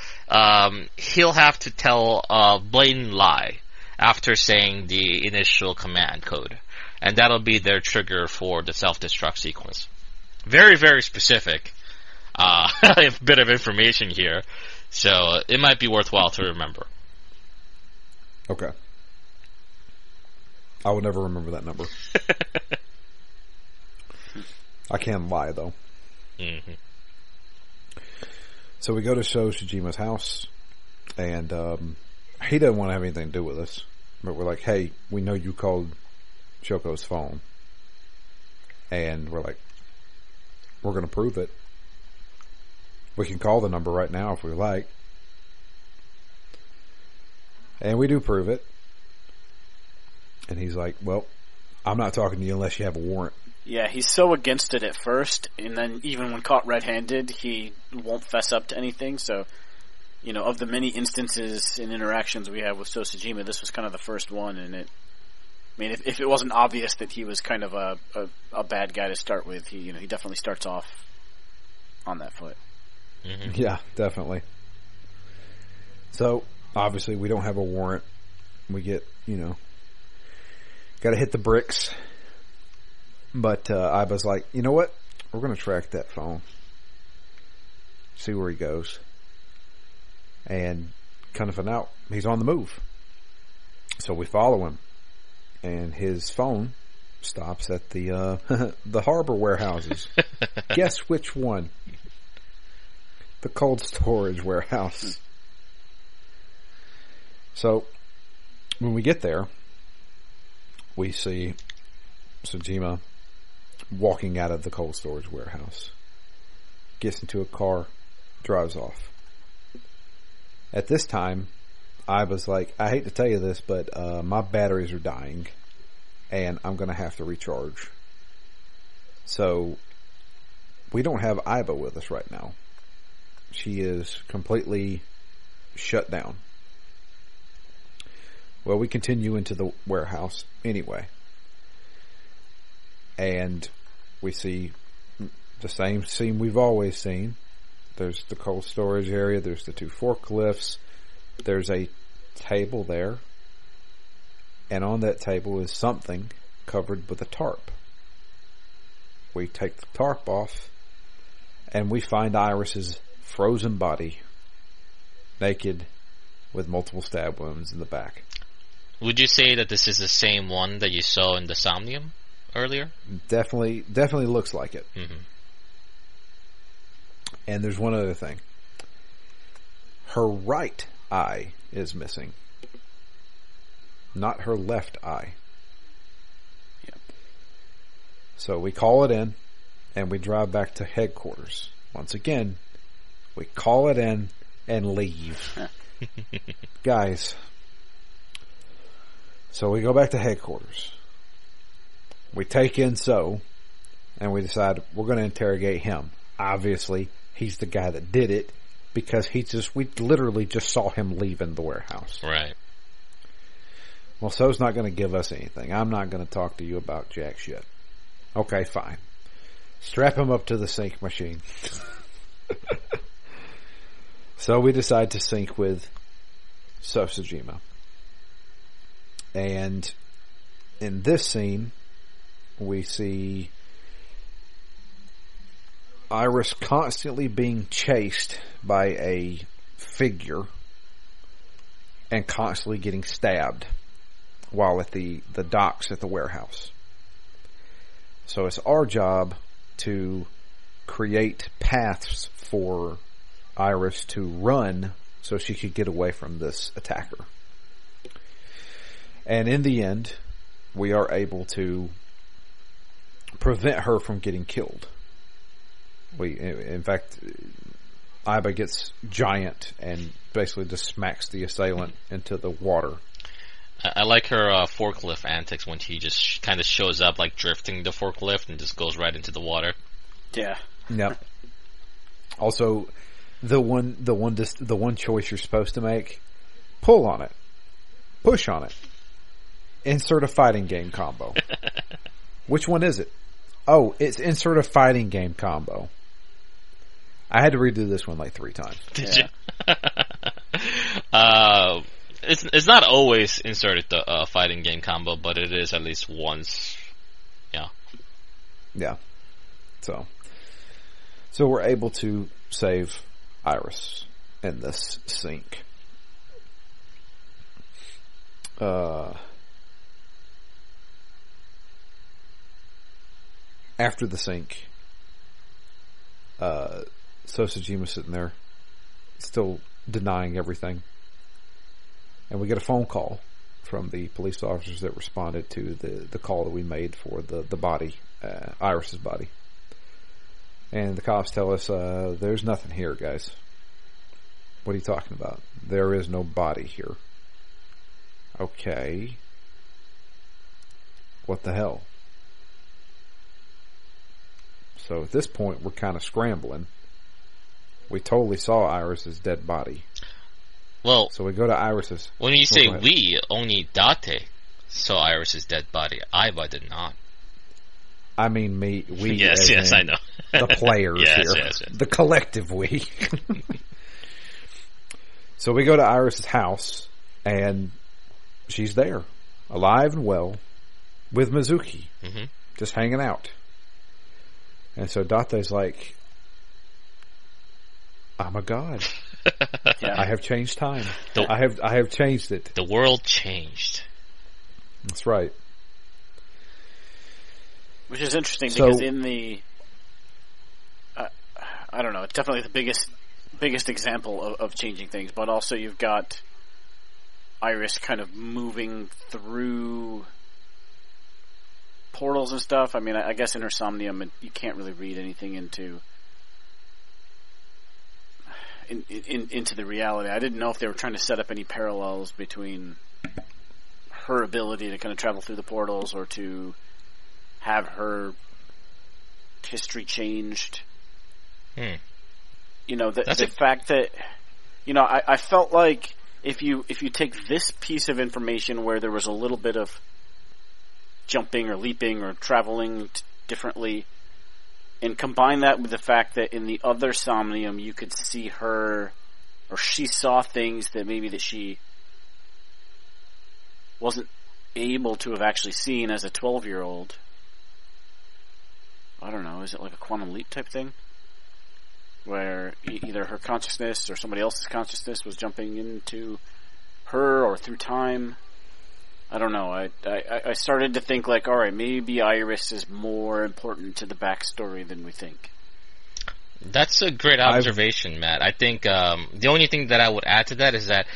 he'll have to tell a blatant lie after saying the initial command code. And that'll be their trigger for the self-destruct sequence. Very, very specific a bit of information here. So it might be worthwhile to remember. Okay. I would never remember that number. I can lie, though. So we go to Sosajima's house, and he doesn't want to have anything to do with us. But we're like, hey, we know you called Shoko's phone. And we're like, we're going to prove it. We can call the number right now if we like. And we do prove it. And he's like, well, I'm not talking to you unless you have a warrant. Yeah, he's so against it at first, and then even when caught red-handed, he won't fess up to anything. So, of the many instances and interactions we have with Sosajima, this was kind of the first one, and if it wasn't obvious that he was kind of a bad guy to start with, he definitely starts off on that foot. Mm-hmm. Yeah, definitely. So, obviously, we don't have a warrant. We get, got to hit the bricks. But I was like, you know what? We're going to track that phone. See where he goes. And kind of out, he's on the move. So we follow him. And his phone stops at the the harbor warehouses. Guess which one? The cold storage warehouse. So when we get there, we see Sojima walking out of the cold storage warehouse. Gets into a car, drives off. At this time, I was like, I hate to tell you this, but my batteries are dying, and I'm going to have to recharge. So, we don't have Iba with us right now. She is completely shut down. Well, we continue into the warehouse anyway. And we see the same scene we've always seen. There's the cold storage area. There's the 2 forklifts. There's a table there. And on that table is something covered with a tarp. We take the tarp off, and we find Iris's frozen body, naked, with multiple stab wounds in the back. Would you say that this is the same one that you saw in the Somnium earlier? Definitely looks like it. Mm-hmm. And there's one other thing. Her right eye is missing. Not her left eye. Yep. So we call it in, and we drive back to headquarters. Once again, we call it in and leave. Guys. So we go back to headquarters. We take in So, and we decide we're going to interrogate him. Obviously, he's the guy that did it, because we literally just saw him leaving the warehouse. Right. Well, So's not going to give us anything. I'm not going to talk to you about jack shit. Okay, fine. Strap him up to the sync machine. So we decide to sync with Sojima. And in this scene, we see Iris constantly being chased by a figure and constantly getting stabbed while at the docks at the warehouse. So it's our job to create paths for Iris to run so she could get away from this attacker. And in the end, we are able to prevent her from getting killed. In fact, Iba gets giant and basically just smacks the assailant into the water. I like her forklift antics when he just kind of shows up, like drifting the forklift, and just goes right into the water. Yeah. Yep. Also, the one choice you're supposed to make: pull on it, push on it, insert a fighting game combo. Which one is it? Oh, it's insert a fighting game combo. I had to redo this one like 3 times. Did you? It's not always inserted the fighting game combo, but it is at least once. Yeah. Yeah. So we're able to save Iris in this sync. After the sync, Sojima's sitting there, still denying everything. And we get a phone call from the police officers that responded to the call that we made for the body, Iris's body. And the cops tell us, there's nothing here, guys. What are you talking about? There is no body here. Okay. What the hell? So at this point, we're kind of scrambling. We totally saw Iris's dead body. Well, so we go to Iris's. When you say we, only Date saw Iris's dead body. Iba did not. I mean me. We. Yes, I know. The players here. Yes. The collective we. So we go to Iris's house, and she's there, alive and well, with Mizuki, just hanging out. And so Date's like, I'm a god. Yeah. I have changed time. I have changed it. The world changed. That's right. Which is interesting because in the, I don't know, it's definitely the biggest example of changing things, but also you've got Iris kind of moving through portals and stuff. I mean, I guess in her Somnium, you can't really read anything into the reality. I didn't know if they were trying to set up any parallels between her ability to kind of travel through the portals or to have her history changed. You know, the fact that, you know, I felt like if you take this piece of information where there was a little bit of jumping or leaping or traveling differently, and combine that with the fact that in the other Somnium you could see her, or she saw things that maybe that she wasn't able to have actually seen as a 12-year-old. I don't know, is it like a quantum leap type thing? Where either her consciousness or somebody else's consciousness was jumping into her or through time. I don't know. I started to think like, alright, maybe Iris is more important to the backstory than we think. That's a great observation, Matt. I think the only thing that I would add to that is that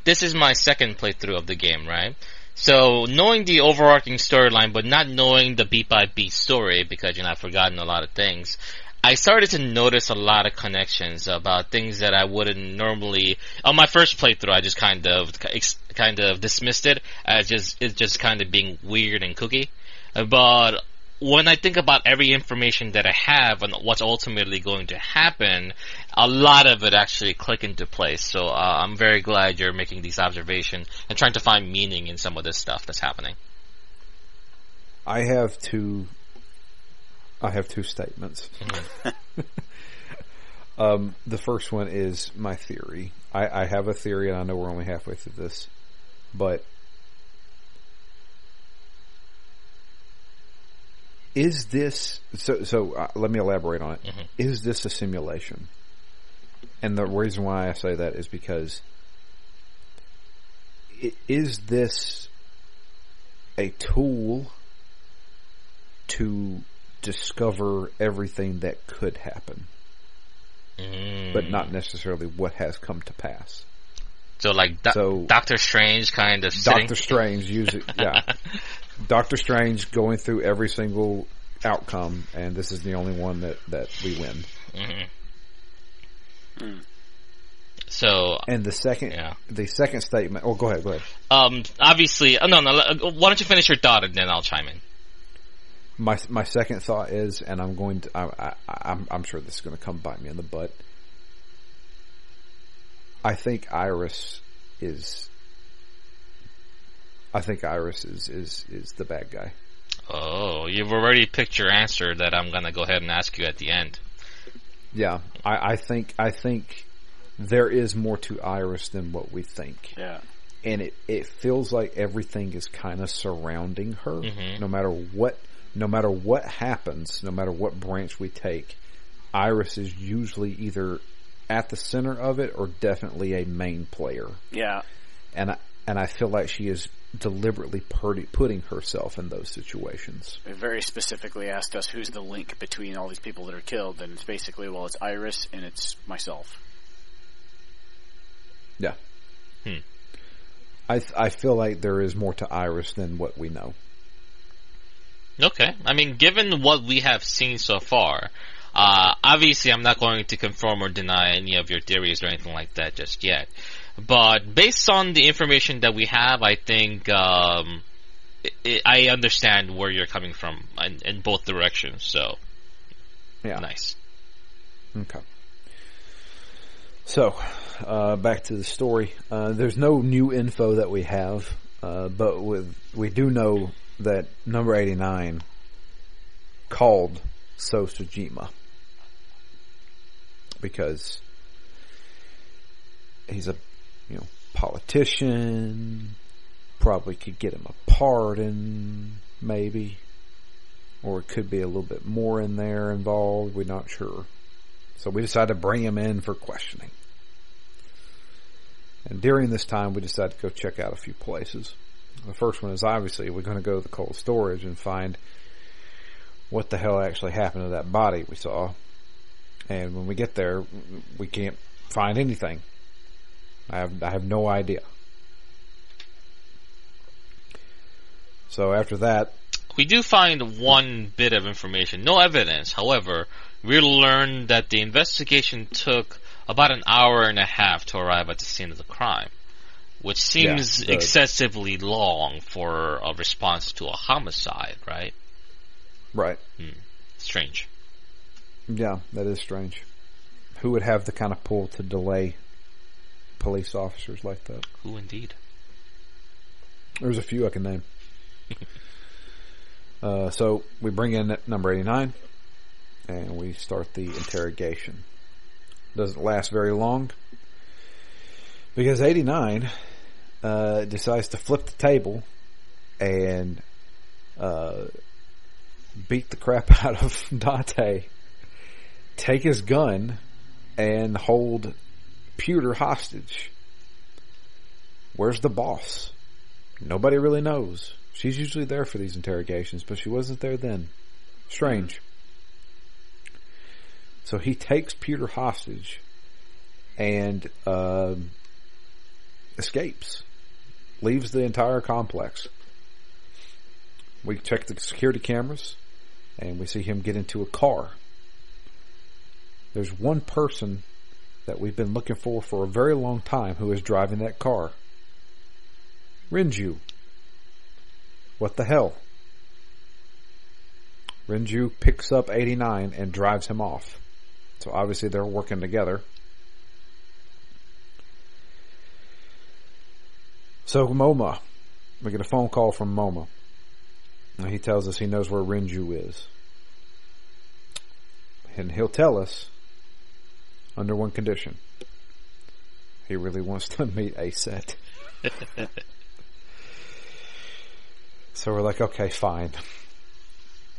this is my second playthrough of the game, right? So knowing the overarching storyline, but not knowing the beat by beat story, because I've forgotten a lot of things, I started to notice a lot of connections about things that I wouldn't normally. On my first playthrough, I just kind of dismissed it as just kind of being weird and kooky. But when I think about every information that I have and what's ultimately going to happen, a lot of it actually click into place. So I'm very glad you're making these observations and trying to find meaning in some of this stuff that's happening. I have two statements. The first one is my theory. I have a theory, and I know we're only halfway through this, but is this so let me elaborate on it. Is this a simulation? And the reason why I say that is because is this a tool to discover everything that could happen, but not necessarily what has come to pass? So, like, Doctor Strange kind of Doctor Strange Doctor Strange going through every single outcome, and this is the only one that we win. So, and the second statement. Oh, go ahead. Obviously, no. Why don't you finish your thought and then I'll chime in. My second thought is, and I'm sure this is going to come bite me in the butt. I think Iris is the bad guy. Oh, you've already picked your answer that I'm going to go ahead and ask you at the end. Yeah, I think there is more to Iris than what we think. Yeah. And it feels like everything is kind of surrounding her, no matter what happens, no matter what branch we take. Iris is usually either at the center of it or definitely a main player. Yeah. And I feel like she is deliberately putting herself in those situations. It very specifically asked us who's the link between all these people that are killed, and it's basically, well, it's Iris and it's myself. Yeah. I feel like there is more to Iris than what we know. Okay. I mean, given what we have seen so far, obviously I'm not going to confirm or deny any of your theories or anything like that just yet. But based on the information that we have, I think I understand where you're coming from in both directions. So, yeah. Nice. Okay. So, back to the story. There's no new info that we have, but we do know that number 89 called Sosajima because he's a politician, probably could get him a pardon, maybe, or it could be a little bit more in there involved. We're not sure. So we decided to bring him in for questioning. And during this time, we decided to go check out a few places. The first one is obviously we're going to go to the cold storage and find what the hell actually happened to that body we saw. And when we get there, we can't find anything. I have no idea. So after that, we do find one bit of information. No evidence. However, we learned that the investigation took about an hour and a half to arrive at the scene of the crime, which seems excessively long for a response to a homicide, right? Right. Strange. Yeah, that is strange. Who would have the kind of pull to delay police officers like that? Who indeed? There's a few I can name. So we bring in number 89 and we start the interrogation. Doesn't last very long because 89 decides to flip the table and beat the crap out of Date, take his gun, and hold Pewter hostage. Where's the boss? Nobody really knows. She's usually there for these interrogations, but she wasn't there then. Strange. So he takes Pewter hostage and escapes. Leaves the entire complex. We check the security cameras and we see him get into a car. There's one person that we've been looking for a very long time who is driving that car. Renju. What the hell? Renju picks up 89 and drives him off. So obviously they're working together. So Moma. We get a phone call from Moma. And he tells us he knows where Renju is. And he'll tell us under one condition. He really wants to meet Aset. So we're like, okay, fine.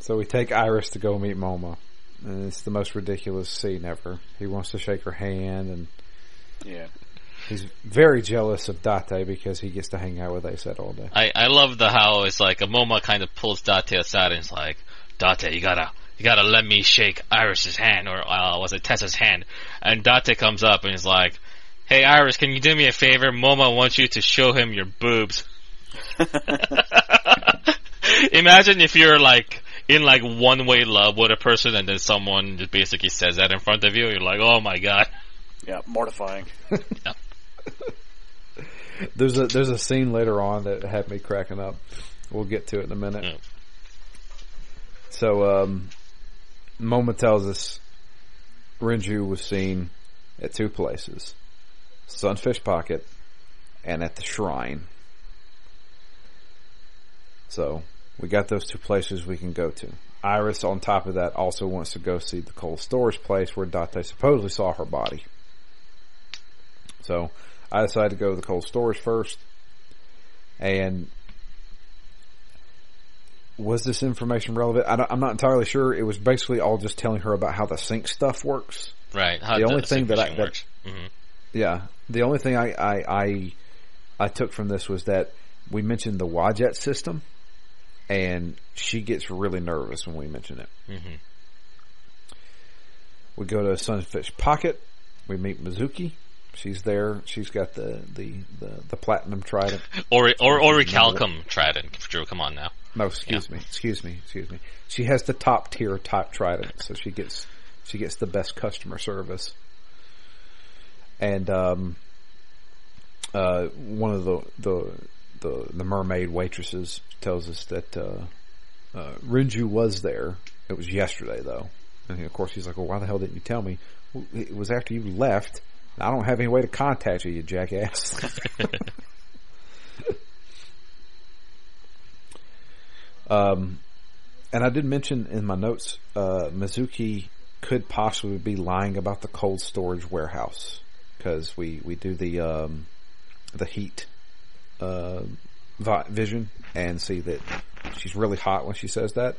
So we take Iris to go meet Moma. And it's the most ridiculous scene ever. He wants to shake her hand and he's very jealous of Date because he gets to hang out with Aset all day. I love how it's like a Moma kind of pulls Date aside and it's like, Date, you gotta let me shake Iris's hand, or was it Tessa's hand? And Date comes up and is like, hey Iris, can you do me a favor? Moma wants you to show him your boobs. Imagine if you're like in like one-way love with a person and then someone just basically says that in front of you. You're like, oh my god. Yeah, mortifying. Yeah. There's a scene later on that had me cracking up. We'll get to it in a minute. Yeah. So, Moma tells us Renju was seen at two places. Sunfish Pocket and at the shrine. So, we got those two places we can go to. Iris, on top of that, also wants to go see the cold storage place where Date supposedly saw her body. So, I decided to go to the cold storage first. And was this information relevant? I'm not entirely sure. It was basically all just telling her about how the sync stuff works. Right. How the only thing that works. Mm-hmm. Yeah. The only thing I took from this was that we mentioned the Wajet system, and she gets really nervous when we mention it. Mm-hmm. We go to Sunfish Pocket. We meet Mizuki. She's there. She's got the platinum trident. Or Recalcum trident. Drew, come on now. No, excuse me. She has the top tier type trident, so she gets the best customer service. And one of the mermaid waitresses tells us that Renju was there. It was yesterday though, and of course he's like, "Well, why the hell didn't you tell me?" Well, it was after you left. I don't have any way to contact you, you jackass. And I did mention in my notes, Mizuki could possibly be lying about the cold storage warehouse, because we do the heat vision and see that she's really hot when she says that.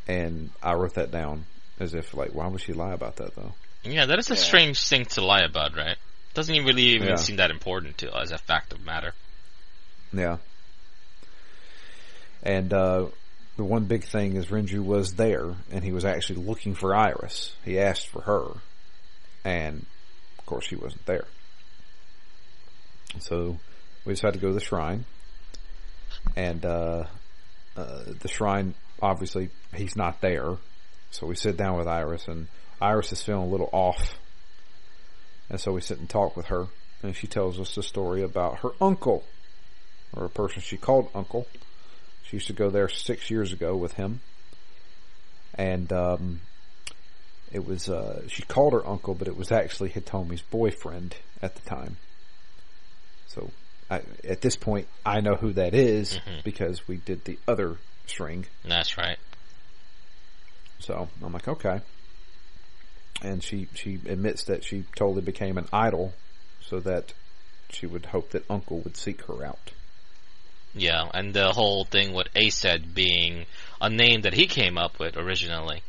And I wrote that down as if, like, why would she lie about that, though? Yeah, that is a strange thing to lie about, right? Doesn't really even seem that important to as a fact of matter. Yeah. And the one big thing is Renju was there, and he was actually looking for Iris. He asked for her, and of course she wasn't there. So we decided to go to the shrine, and the shrine, obviously, he's not there. So we sit down with Iris, and Iris is feeling a little off. And so we sit and talk with her, and she tells us the story about her uncle, or a person she called uncle. She used to go there 6 years ago with him. And it was she called her uncle, but it was actually Hitomi's boyfriend at the time. So at this point, I know who that is because we did the other string. That's right. So I'm like, okay. And she admits that she totally became an idol so that she would hope that Uncle would seek her out. Yeah, and the whole thing with Aced being a name that he came up with originally.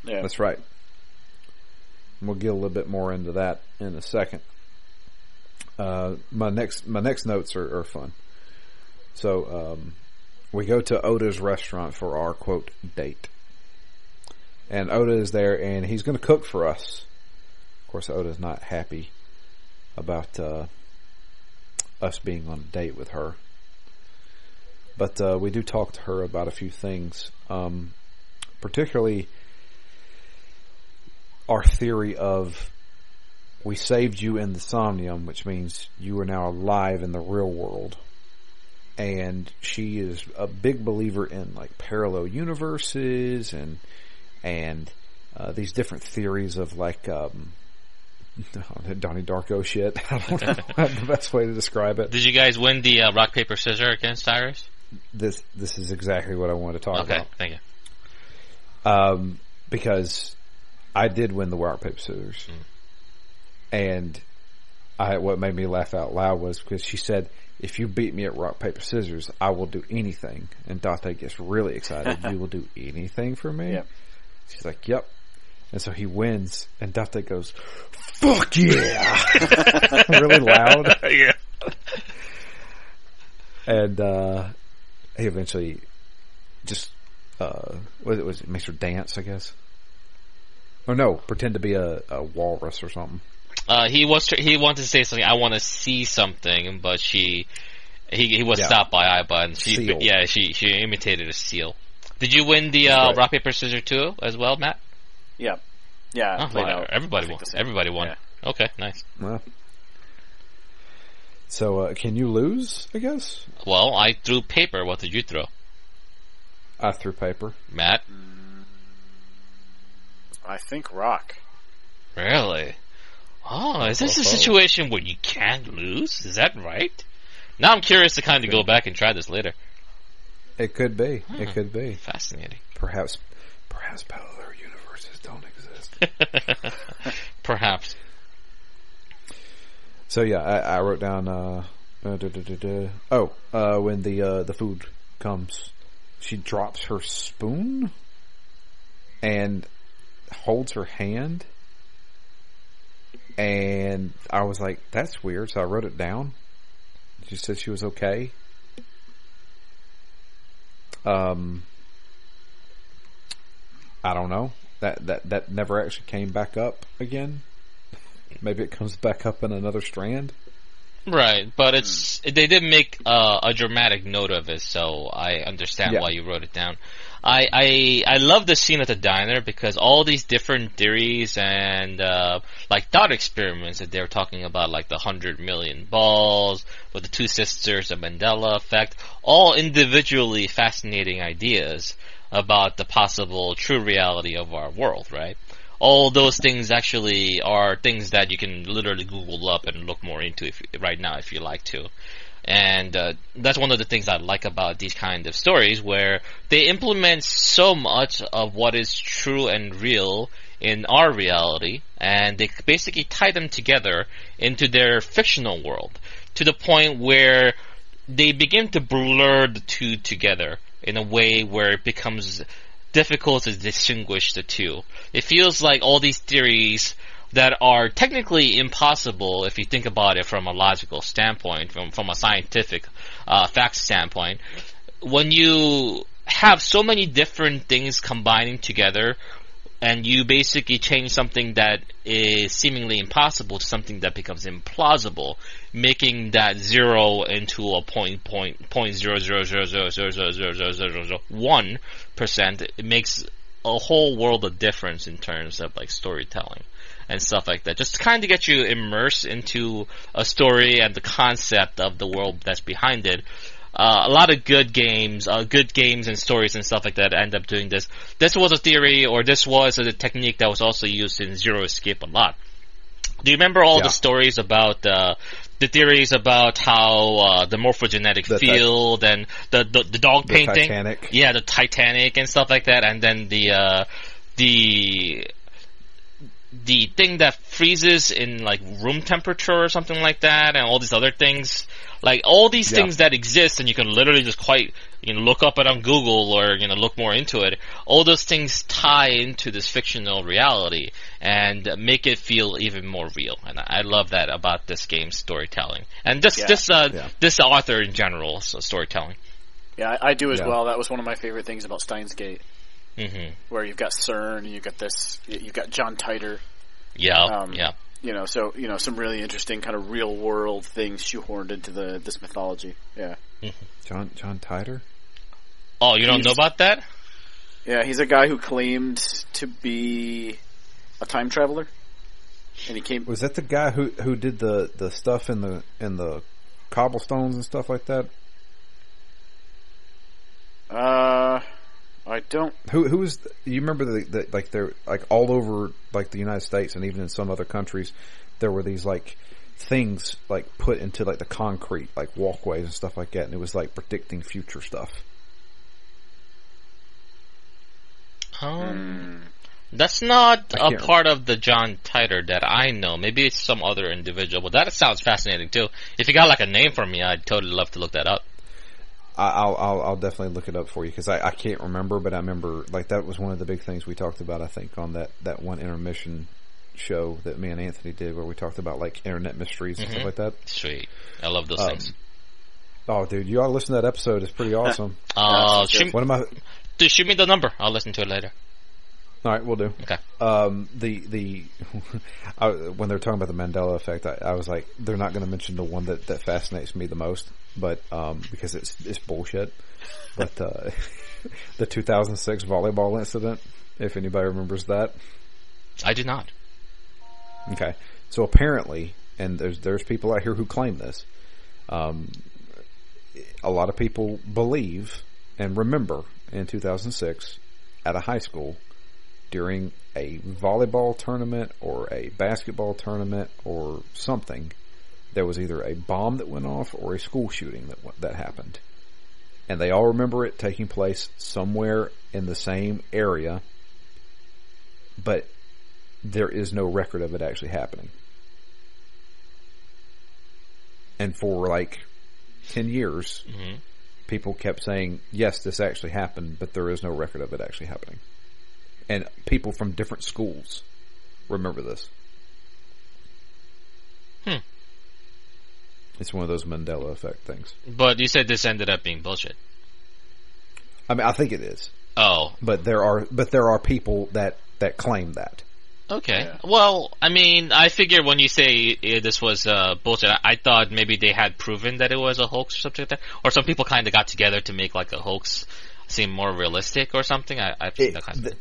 Yeah, that's right. We'll get a little bit more into that in a second. My next notes are fun. So we go to Oda's restaurant for our quote date. And Oda is there, and he's going to cook for us. Of course, Oda's not happy about us being on a date with her. But we do talk to her about a few things. Particularly our theory of we saved you in the Somnium, which means you are now alive in the real world. And she is a big believer in like parallel universes and these different theories of like Donnie Darko shit. I don't know the best way to describe it. Did you guys win the rock paper scissors against Iris? This is exactly what I wanted to talk about. Okay, thank you. Because I did win the rock paper scissors, and what made me laugh out loud was because she said, "If you beat me at rock paper scissors, I will do anything." And Date gets really excited. You will do anything for me? Yep. She's like, "Yep." And so he wins, and Date goes, "Fuck yeah!" really loud. Yeah. And he eventually just was it makes her dance, I guess. Or no, pretend to be a walrus or something. He wanted to say something. I want to see something, but he was stopped by Aiba, and she imitated a seal. Did you win the rock paper scissors too as well, Matt? Yeah. Everybody won. Everybody won. Yeah. Okay, nice. Well, so can you lose? I guess. Well, I threw paper. What did you throw? I threw paper. Matt? I think rock. Really? Oh, is this a situation where you can't lose? Is that right? Now I'm curious to kind of go back and try this later. It could be. It could be. Fascinating. Perhaps parallel universes don't exist. Perhaps. So yeah, I wrote down. When the food comes, she drops her spoon and holds her hand, and I was like, "That's weird." So I wrote it down. She said she was okay. I don't know. That never actually came back up again. Maybe it comes back up in another strand. Right, but they did make a dramatic note of it, so I understand why you wrote it down. I love the scene at the diner because all these different theories and like thought experiments that they were talking about, like the 100 million balls with the two sisters, the Mandela effect, all individually fascinating ideas about the possible true reality of our world, right? All those things actually are things that you can literally Google up and look more into right now if you like to. And that's one of the things I like about these kind of stories, where they implement so much of what is true and real in our reality, and they basically tie them together into their fictional world, to the point where they begin to blur the two together in a way where it becomes difficult to distinguish the two. It feels like all these theories that are technically impossible if you think about it from a logical standpoint, from a scientific fact standpoint. When you have so many different things combining together, and you basically change something that is seemingly impossible to something that becomes implausible, making that 0 into a point 0.000000001%, it makes a whole world of difference in terms of like storytelling and stuff like that. Just to kind of get you immersed into a story and the concept of the world that's behind it. A lot of good games and stories and stuff like that end up doing this. This was a theory, or this was a technique that was also used in Zero Escape a lot. Do you remember all the stories about the theories about how the morphogenetic field and the dog painting? Titanic. Yeah, the Titanic and stuff like that, and then the thing that freezes in like room temperature or something like that, and all these other things. Like all these things that exist, and you can literally just look up it on Google or look more into it. All those things tie into this fictional reality and make it feel even more real. And I love that about this game's storytelling, and this author in general storytelling. Yeah, I do as well. That was one of my favorite things about Steins Gate, where you've got CERN, and you've got John Titor. Some really interesting kind of real world things shoehorned into this mythology. Yeah. John Titor? Oh, you don't know about that? Yeah, he's a guy who claimed to be a time traveler, and he came. Was that the guy who did the stuff in the cobblestones and stuff like that? I don't. Who was? You remember they're like all over like the United States and even in some other countries, there were these like things like put into like the concrete, like walkways and stuff like that, and it was like predicting future stuff. That's not a part of the John Titor that I know. Maybe it's some other individual, but that sounds fascinating too. If you got like a name for me, I'd totally love to look that up. I'll definitely look it up for you, because I can't remember, but I remember like that was one of the big things we talked about, I think, on that one intermission show that me and Anthony did, where we talked about like internet mysteries and stuff like that. Sweet. I love those things. Oh, dude, you ought to listen to that episode. It's pretty awesome. Shoot me the number. I'll listen to it later. All right, we'll do. Okay. When they're talking about the Mandela effect, I was like, they're not going to mention the one that fascinates me the most, but because it's bullshit. But the 2006 volleyball incident, if anybody remembers that, I do not. Okay, so apparently, and there's people out here who claim this. A lot of people believe and remember in 2006 at a high school, during a volleyball tournament or a basketball tournament or something, there was either a bomb that went off or a school shooting that happened. And they all remember it taking place somewhere in the same area, but there is no record of it actually happening. And for like 10 years, people kept saying, yes, this actually happened, but there is no record of it actually happening. And people from different schools remember this. It's one of those Mandela effect things. But you said this ended up being bullshit. I mean, I think it is. Oh. But there are people that claim that. Okay. Yeah. Well, I mean, I figured when you say this was bullshit, I thought maybe they had proven that it was a hoax or something like that. Or some people kind of got together to make like a hoax seem more realistic or something. I've seen that kind of thing.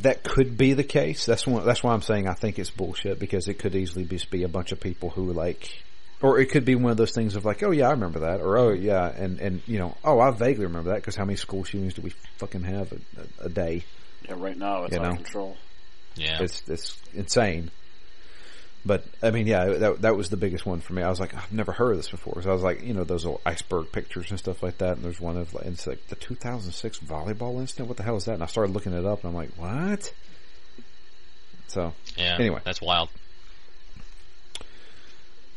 That could be the case. That's why I'm saying I think it's bullshit, because it could easily just be a bunch of people who like, or it could be one of those things of like, oh yeah, I remember that, or oh yeah, and oh, I vaguely remember that, because how many school shootings do we fucking have a day? Yeah, right now it's out of control. Yeah, it's insane. But I mean, yeah, that was the biggest one for me. I was like, I've never heard of this before. So I was like, those little iceberg pictures and stuff like that. And there's one of it's like the 2006 volleyball incident. What the hell is that? And I started looking it up, and I'm like, what? So yeah, anyway, that's wild.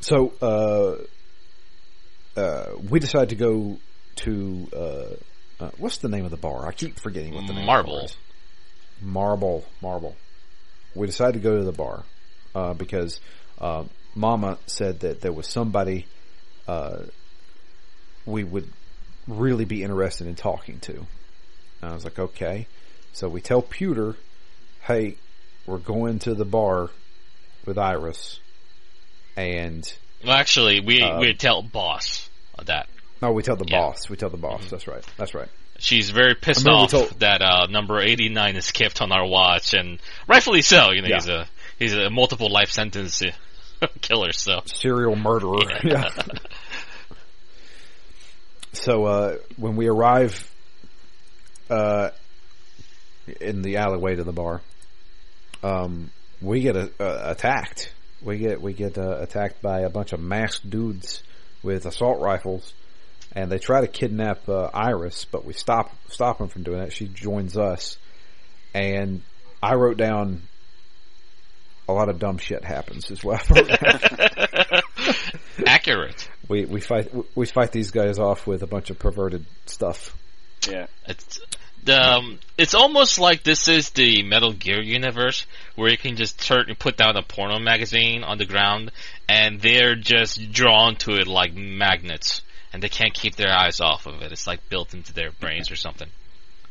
So we decided to go to what's the name of the bar? I keep forgetting what the name of the bar is. Marble. We decided to go to the bar. Because Mama said that there was somebody we would really be interested in talking to. And I was like, okay. So we tell Pewter, hey, we're going to the bar with Iris. And well, actually, we tell Boss that. No, we tell the boss. We tell the boss. Mm-hmm. That's right. She's very pissed off that number 89 is skipped on our watch, and rightfully so. He's a multiple life sentence killer, so serial murderer. Yeah. So when we arrive in the alleyway to the bar, we get attacked. We get attacked by a bunch of masked dudes with assault rifles, and they try to kidnap Iris, but we stop them from doing that. She joins us, and I wrote down, a lot of dumb shit happens is what I wrote down. Accurate. We fight these guys off with a bunch of perverted stuff. Yeah. It's almost like this is the Metal Gear universe, where you can just put down a porno magazine on the ground, and they're just drawn to it like magnets, and they can't keep their eyes off of it. It's like built into their brains or something.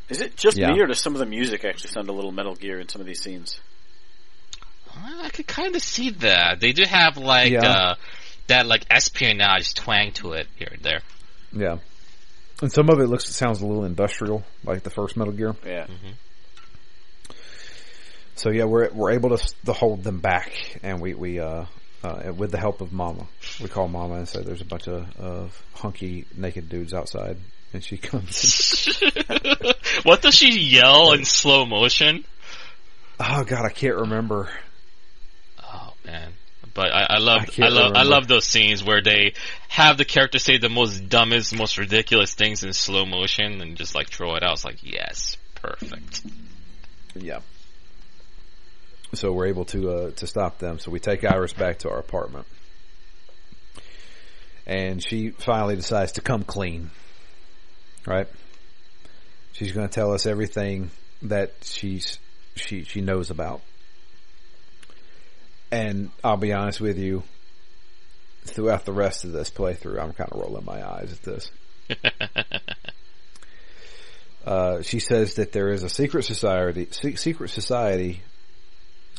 Is it just me, or does some of the music actually sound a little Metal Gear in some of these scenes? I could kind of see that. They do have that like espionage twang to it here and there. Yeah. And some of it sounds a little industrial, like the first Metal Gear. Yeah. Mm-hmm. So yeah, we're able to hold them back, and we with the help of Mama, we call Mama and say there's a bunch of hunky naked dudes outside, and she comes. What does she yell in slow motion? Oh God, I can't remember. Oh man. But I love those scenes where they have the character say the most dumbest, most ridiculous things in slow motion and just like throw it out. It's like, yes, perfect. Yeah. So we're able to stop them. So we take Iris back to our apartment, and she finally decides to come clean. Right? She's going to tell us everything that she knows about. And I'll be honest with you, throughout the rest of this playthrough, I'm kind of rolling my eyes at this. She says that there is a secret society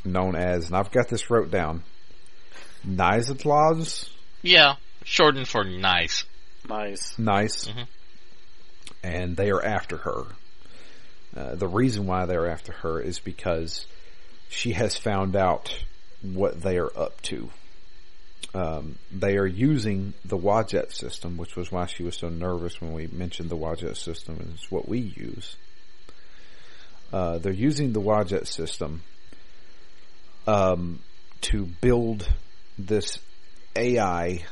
known as, and I've got this wrote down, Nizatlaws? Yeah, shortened for nice. Nice. Mm-hmm. And they are after her. The reason why they're after her is because she has found out what they are up to. They are using the Wadjet system, which was why she was so nervous when we mentioned the Wadjet system, and it's what we use. They're using the Wadjet system to build this AI,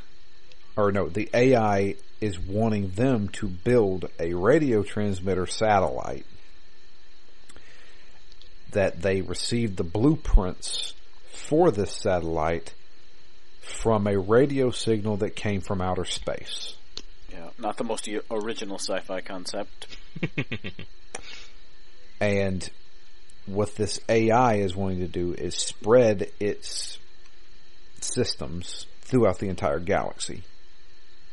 or no, the AI is wanting them to build a radio transmitter satellite that they received the blueprints for this satellite from a radio signal that came from outer space. Yeah, not the most original sci-fi concept. And what this AI is wanting to do is spread its systems throughout the entire galaxy,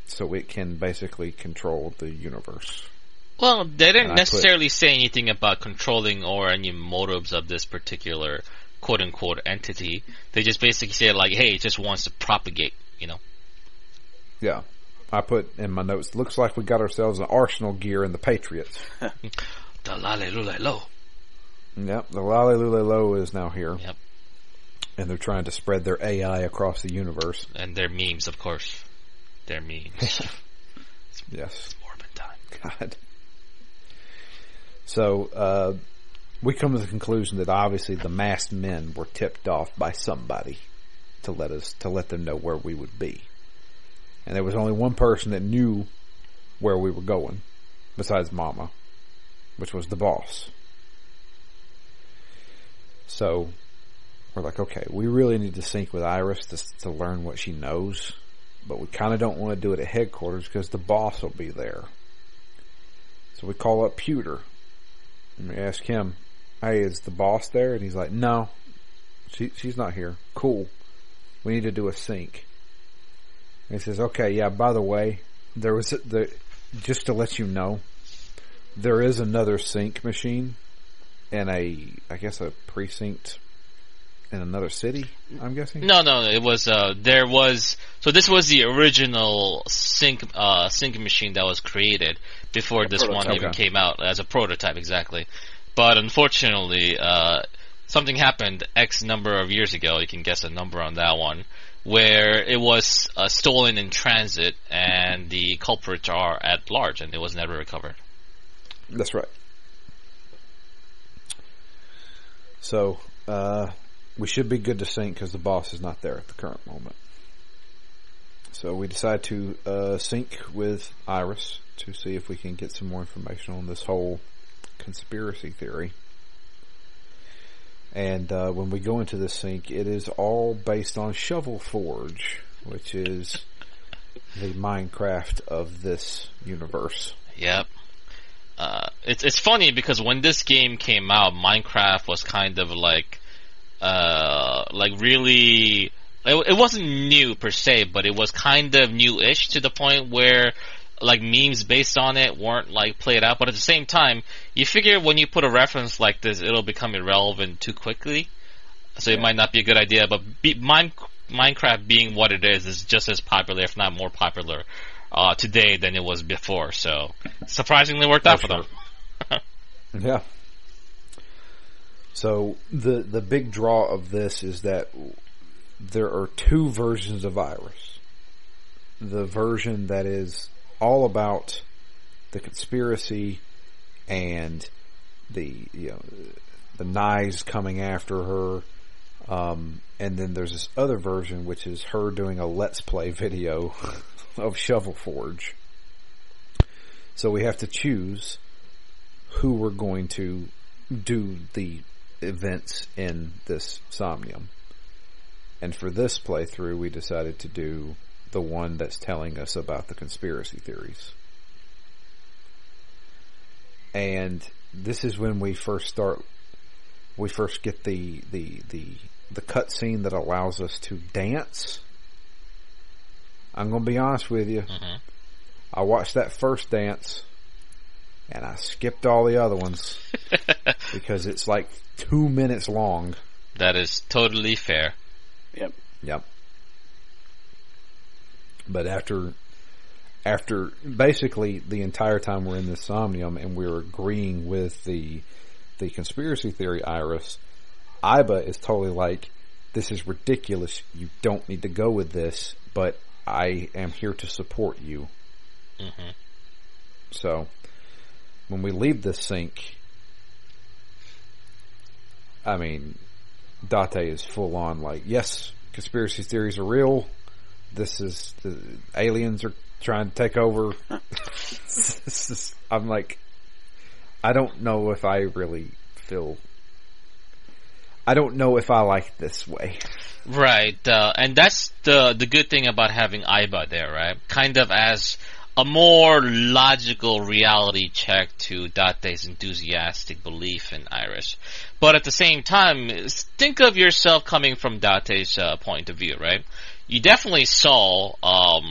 so it can basically control the universe. Well, they didn't necessarily say anything about controlling or any motives of this particular quote-unquote entity. They just basically said, like, hey, it just wants to propagate, you know? Yeah. I put in my notes, looks like we got ourselves an Arsenal gear in the Patriots. The Lale-Lule-Lo. Yep, the Lale-Lule-Lo is now here. Yep. And they're trying to spread their AI across the universe. And their memes, of course. Their memes. Yes. It's morbid time. God. So, we come to the conclusion that obviously the masked men were tipped off by somebody. to let them know where we would be. And there was only one person that knew where we were going, besides Mama, which was the boss. So we're like, okay, we really need to sync with Iris to learn what she knows, but we kind of don't want to do it at headquarters because the boss will be there. So we call up Pewter and we ask him, hey, is the boss there? And he's like, no, she's not here. Cool. We need to do a sync. And he says, okay, yeah, by the way, just to let you know, there is another sync machine in a precinct in another city, I'm guessing? No, it was, so this was the original sync machine that was created before this one even came out as a prototype, exactly. But unfortunately, something happened X number of years ago, you can guess a number on that one, where it was stolen in transit and the culprits are at large and it was never recovered. That's right. So, we should be good to sync because the boss is not there at the current moment. So we decide to sync with Iris to see if we can get some more information on this whole conspiracy theory. And when we go into this sync, it is all based on Shovel Forge, which is the Minecraft of this universe. Yep. It's funny because when this game came out, Minecraft was kind of like really, it wasn't new per se, but it was kind of new-ish to the point where like memes based on it weren't like played out. But at the same time, you figure when you put a reference like this, it'll become irrelevant too quickly. So it might not be a good idea. But Minecraft being what it is just as popular, if not more popular, today than it was before. So surprisingly worked out for them. Yeah. So the big draw of this is that there are two versions of Iris. The version that is all about the conspiracy and the knives coming after her, and then there's this other version which is her doing a Let's Play video of Shovel Forge. So we have to choose who we're going to do the events in this Somnium. And for this playthrough, we decided to do the one that's telling us about the conspiracy theories. And this is when we first get the cutscene that allows us to dance. I'm going to be honest with you. Mm-hmm. I watched that first dance and I skipped all the other ones because it's like 2 minutes long. That is totally fair. Yep. But after basically the entire time we're in this Somnium and we're agreeing with the conspiracy theory Iris, Iba is totally like, this is ridiculous, you don't need to go with this, but I am here to support you. Mm-hmm. So when we leave this sync, I mean, Date is full on like, yes, conspiracy theories are real. This is, the aliens are trying to take over. I'm like, I don't know if I really feel, I don't know if I like this way. Right, and that's the good thing about having Iba there, right? Kind of as a more logical reality check to Date's enthusiastic belief in Iris. But at the same time, think of yourself coming from Date's point of view, right? You definitely saw,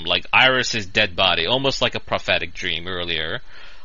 like Iris's dead body, almost like a prophetic dream earlier.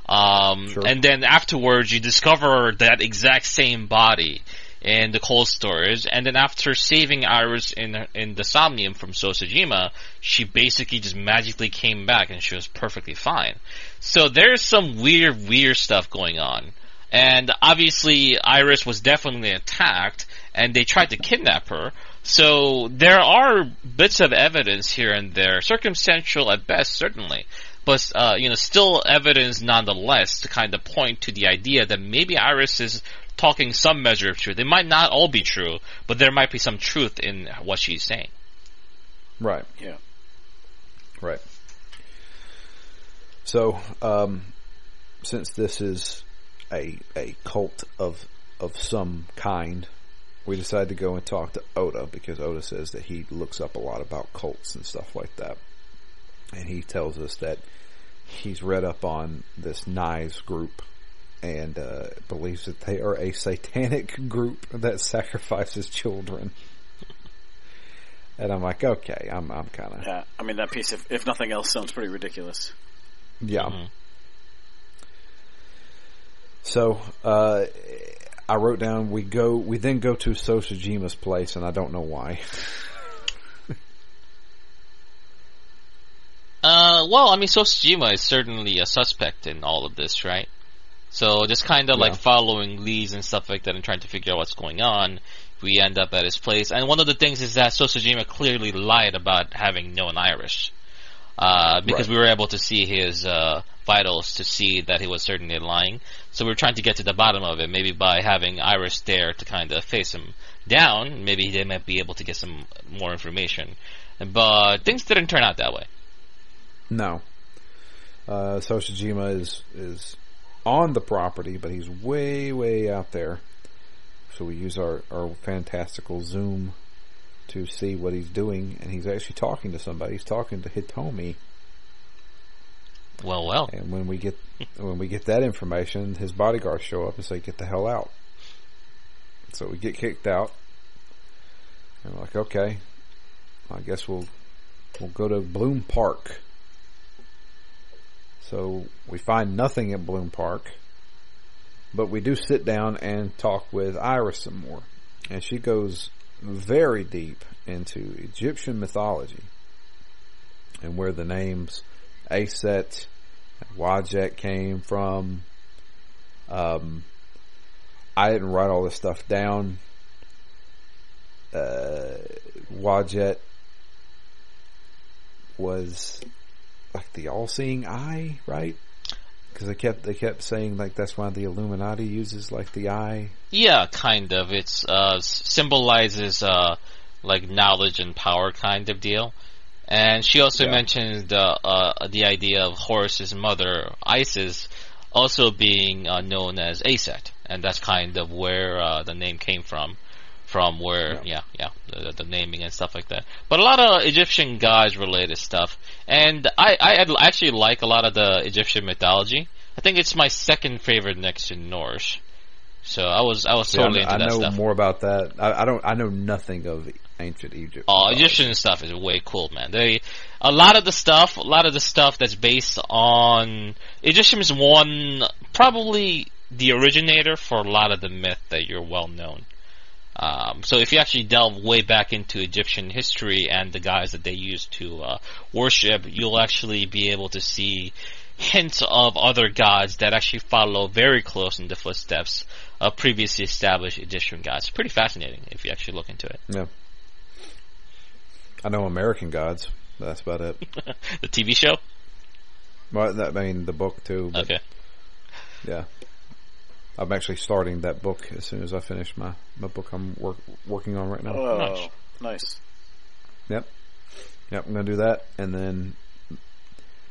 Sure. And then afterwards, you discover that exact same body in the cold storage, and then after saving Iris in the Somnium from Sosajima, she basically just magically came back and she was perfectly fine. So there's some weird stuff going on. And obviously Iris was definitely attacked and they tried to kidnap her. So there are bits of evidence here and there, circumstantial at best certainly, but still evidence nonetheless to kind of point to the idea that maybe Iris is talking some measure of truth. It might not all be true, but there might be some truth in what she's saying. Right. Yeah. Right. So, since this is a cult of some kind, we decided to go and talk to Oda, because Oda says that he looks up a lot about cults and stuff like that. And he tells us that he's read up on this Nai's group and believes that they are a satanic group that sacrifices children. And I'm like, okay, I'm kind of... Yeah, I mean, that piece, if nothing else, sounds pretty ridiculous. Yeah. Mm-hmm. So, I wrote down, we then go to Sosajima's place, and I don't know why. Well, I mean, Sosajima is certainly a suspect in all of this, right? So just kind of like following leads and stuff like that and trying to figure out what's going on, we end up at his place. And one of the things is that Sosajima clearly lied about having known Irish. Because we were able to see his vitals to see that he was certainly lying. So we were trying to get to the bottom of it, maybe by having Iris there to kind of face him down. Maybe they might be able to get some more information. But things didn't turn out that way. No. Sosajima is on the property, but he's way, way out there. So we use our fantastical zoom to see what he's doing, and he's actually talking to somebody. He's talking to Hitomi. Well. And when we get that information, his bodyguards show up and say, "Get the hell out." So we get kicked out. And we're like, okay, I guess we'll go to Bloom Park. So we find nothing at Bloom Park, but we do sit down and talk with Iris some more, and she goes very deep into Egyptian mythology and where the names Aset and Wajet came from. I didn't write all this stuff down. Wajet was like the all-seeing eye, right? Because they kept saying like that's why the Illuminati uses like the eye. Yeah, kind of. It's symbolizes like knowledge and power kind of deal. And she also mentioned the idea of Horus's mother, Isis, also being known as Aset, and that's kind of where the name came from. From where, the naming and stuff like that. But a lot of Egyptian gods related stuff. And I actually like a lot of the Egyptian mythology. I think it's my second favorite next to Norse. So I was totally into that stuff. I know more about that. I know nothing of ancient Egypt. Egyptian stuff is way cool, man. A lot of the stuff that's based on Egyptian is probably the originator for a lot of the myth that you're well known. So if you actually delve way back into Egyptian history and the guys that they used to worship, you'll actually be able to see hints of other gods that actually follow very close in the footsteps of previously established Egyptian gods. It's pretty fascinating if you actually look into it. Yeah. I know American gods, but that's about it. The TV show? Well, the book too. But okay. Yeah. I'm actually starting that book as soon as I finish my book I'm working on right now. Oh, nice. Yep, I'm going to do that, and then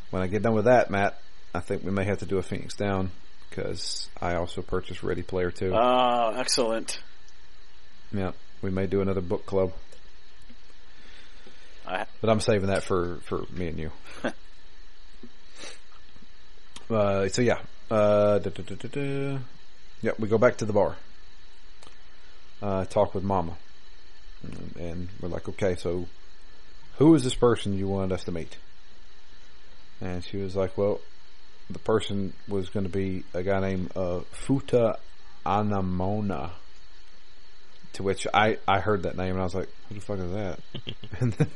when I get done with that, Matt, I think we may have to do a Phoenix Down, because I also purchased Ready Player 2. Excellent. Yeah, we may do another book club. But I'm saving that for me and you. So yeah. Yeah, we go back to the bar. Talk with Mama. And we're like, okay, so who is this person you wanted us to meet? And she was like, well, the person was going to be a guy named Futa Anamona. To which I heard that name and I was like, who the fuck is that? And then,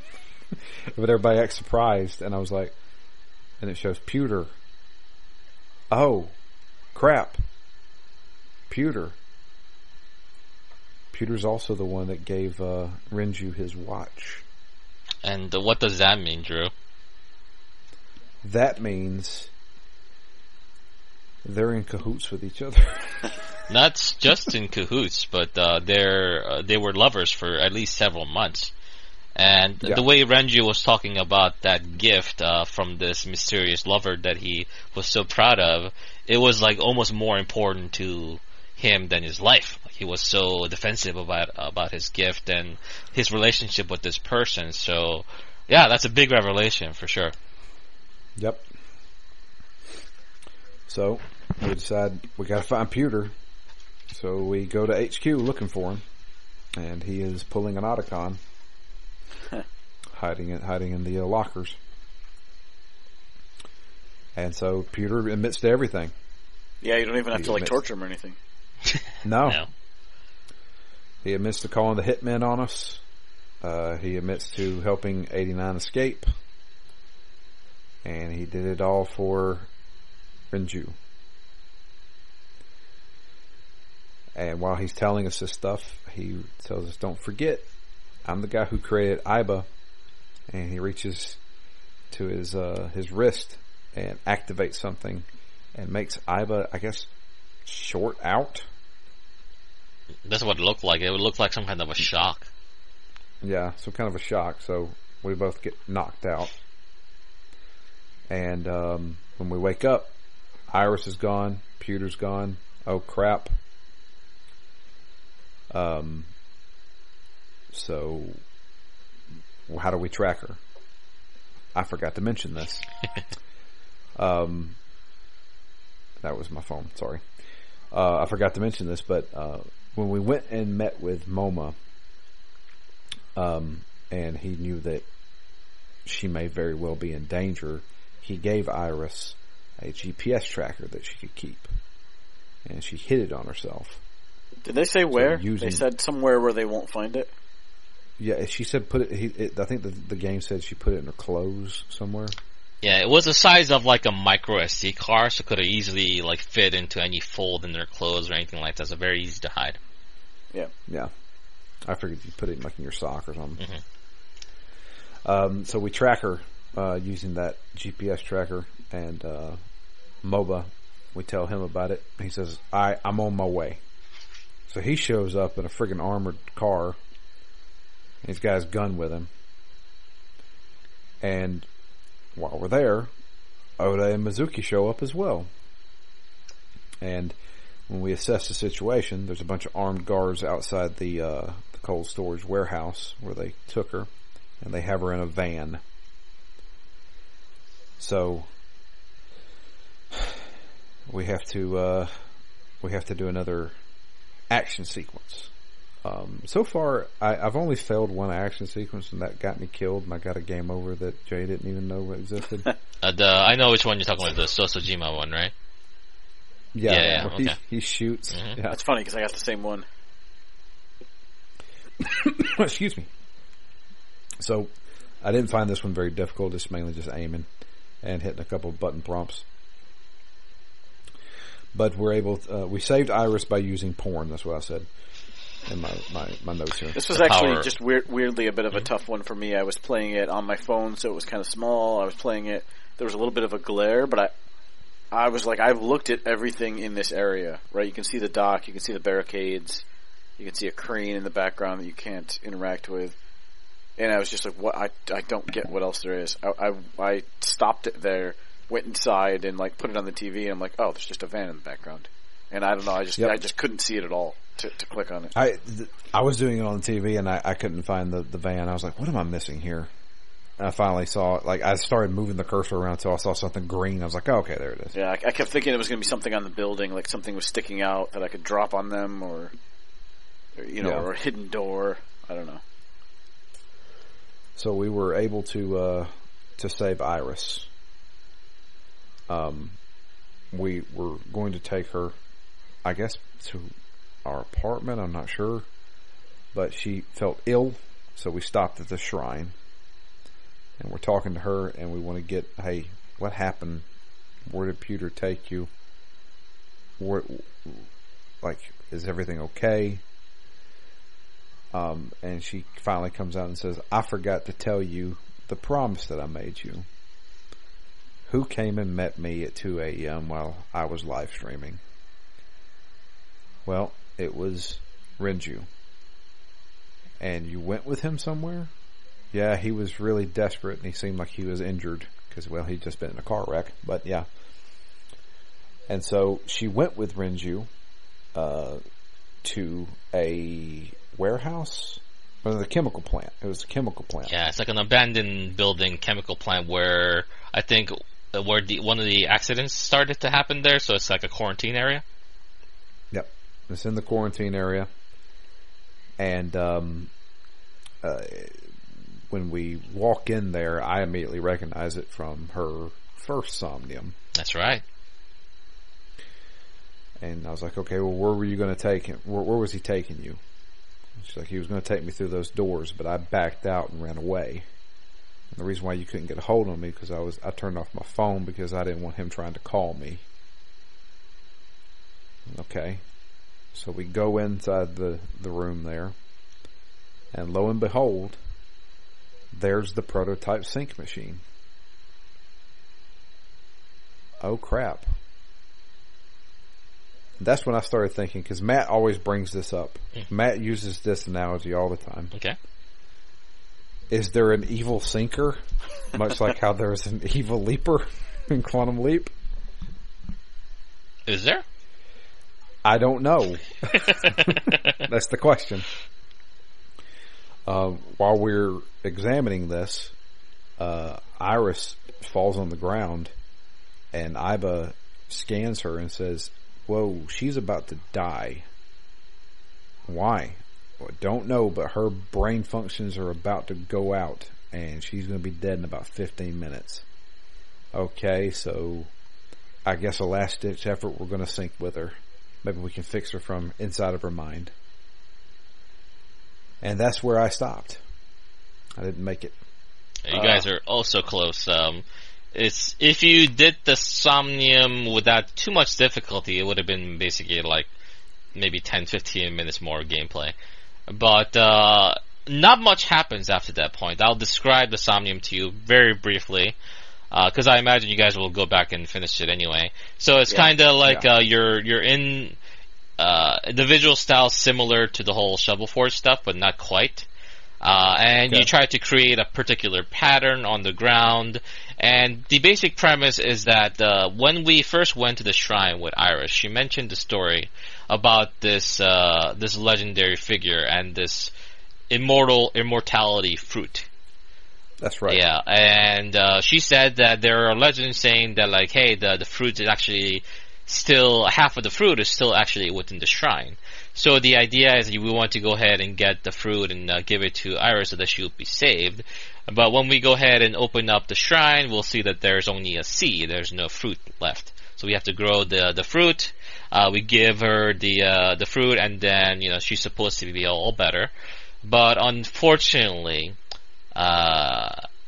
but everybody acts surprised, and I was like, and it shows Pewter. Oh, crap. Pewter's also the one that gave Renju his watch. And what does that mean, Drew? That means they're in cahoots with each other. Not just in cahoots, but they were lovers for at least several months. And the way Renju was talking about that gift from this mysterious lover that he was so proud of, it was like almost more important to him than his life. Like, he was so defensive about his gift and his relationship with this person. So, yeah, that's a big revelation for sure. Yep. So we decide we got to find Pewter. So we go to HQ looking for him, and he is pulling an Otacon, hiding in the lockers. And so Pewter admits to everything. Yeah, you don't even have to torture him or anything. No. He admits to calling the hitmen on us. He admits to helping 89 escape. And he did it all for Renju. And while he's telling us this stuff, he tells us, don't forget, I'm the guy who created Aiba. And he reaches to his wrist and activates something and makes Aiba, I guess, short out. That's what it looked like. It would look like some kind of a shock. Yeah, some kind of a shock. So we both get knocked out. And when we wake up, Iris is gone. Pewter's gone. Oh, crap. So how do we track her? I forgot to mention this. That was my phone. Sorry. I forgot to mention this, but when we went and met with MoMA, and he knew that she may very well be in danger, he gave Iris a GPS tracker that she could keep, and she hid it on herself. Did they say where? They said somewhere where they won't find it. Yeah, she said put it. I think the game said she put it in her clothes somewhere. Yeah, it was the size of like a micro SD card, so it could have easily like fit into any fold in their clothes or anything like that. So very easy to hide. Yeah. Yeah. I figured you put it like in your sock or something. Mm-hmm. So we track her using that GPS tracker, and MOBA, we tell him about it. He says, I'm on my way. So he shows up in a friggin' armored car. He's got his gun with him. And while we're there, Oda and Mizuki show up as well. And when we assess the situation, there's a bunch of armed guards outside the cold storage warehouse where they took her, and they have her in a van. So we have to do another action sequence. So far, I've only failed one action sequence, and that got me killed, and I got a game over that Jay didn't even know existed. I know which one you're talking about, the Sosojima one, right? Yeah, okay. He shoots. Mm-hmm. Yeah. That's funny, because I got the same one. Excuse me. So, I didn't find this one very difficult, it's mainly just aiming and hitting a couple of button prompts. But we're able to, we saved Iris by using porn, that's what I said in my notes here. This was actually just weirdly a bit of a tough one for me. I was playing it on my phone, so it was kind of small. I was playing it, there was a little bit of a glare, but I was like, I've looked at everything in this area, right? You can see the dock, you can see the barricades, you can see a crane in the background that you can't interact with. And I was just like, what? I don't get what else there is. I stopped it there, went inside, and like put it on the TV, and I'm like, oh, there's just a van in the background. And I don't know, I just couldn't see it at all to click on it. I was doing it on the TV, and I couldn't find the van. I was like, what am I missing here? And I finally saw it. Like, I started moving the cursor around until I saw something green. I was like, oh, okay, there it is. Yeah, I kept thinking it was going to be something on the building, like something was sticking out that I could drop on them, or or a hidden door. I don't know. So we were able to save Iris. We were going to take her, I guess, to our apartment. I'm not sure, but she felt ill, so we stopped at the shrine, and we're talking to her, and we want to get, hey, what happened? Where did Pewter take you? Is everything okay? And she finally comes out and says, I forgot to tell you the promise that I made you. Who came and met me at 2 a.m. while I was live streaming? Well, it was Renju. And you went with him somewhere? Yeah, he was really desperate, and he seemed like he was injured because, well, he'd just been in a car wreck. But yeah, and so she went with Renju to a warehouse. Or the chemical plant. It was a chemical plant. Yeah, it's like an abandoned building chemical plant where I think where one of the accidents started to happen there, so it's like a quarantine area. Yep. It's in the quarantine area. And when we walk in there, I immediately recognize it from her first Somnium. That's right. And I was like, okay, well, where were you going to take him? Where was he taking you? She's like, he was going to take me through those doors, but I backed out and ran away. And the reason why you couldn't get a hold of me because I turned off my phone because I didn't want him trying to call me. Okay. So we go inside the room there, and lo and behold, there's the prototype sync machine. Oh crap. That's when I started thinking, because Matt always brings this up. Matt uses this analogy all the time. Okay. Is there an evil sinker? Much like how there's an evil leaper in Quantum Leap? Is there? I don't know. That's the question. While we're examining this, Iris falls on the ground, and Iba scans her and says, "Whoa, she's about to die." Why? Well, don't know, but her brain functions are about to go out, and she's going to be dead in about 15 minutes. Okay, so I guess a last-ditch effort, we're going to sync with her. Maybe we can fix her from inside of her mind. And that's where I stopped. I didn't make it. You guys are also close. It's if you did the Somnium without too much difficulty, it would have been basically like maybe 10-15 minutes more gameplay. But not much happens after that point. I'll describe the Somnium to you very briefly, because I imagine you guys will go back and finish it anyway. So it's kind of like you're in the visual style similar to the whole Shovel Forge stuff, but not quite. And you try to create a particular pattern on the ground. And the basic premise is that when we first went to the shrine with Iris, she mentioned the story about this this legendary figure and this immortality fruit. That's right. Yeah, and she said that there are legends saying that, like, hey, the fruit is actually still, half of the fruit is still actually within the shrine. So the idea is we want to go ahead and get the fruit and give it to Iris so that she will be saved. But when we go ahead and open up the shrine, we'll see that there's only a seed. There's no fruit left. So we have to grow the fruit. We give her the fruit, and then she's supposed to be all better. But unfortunately,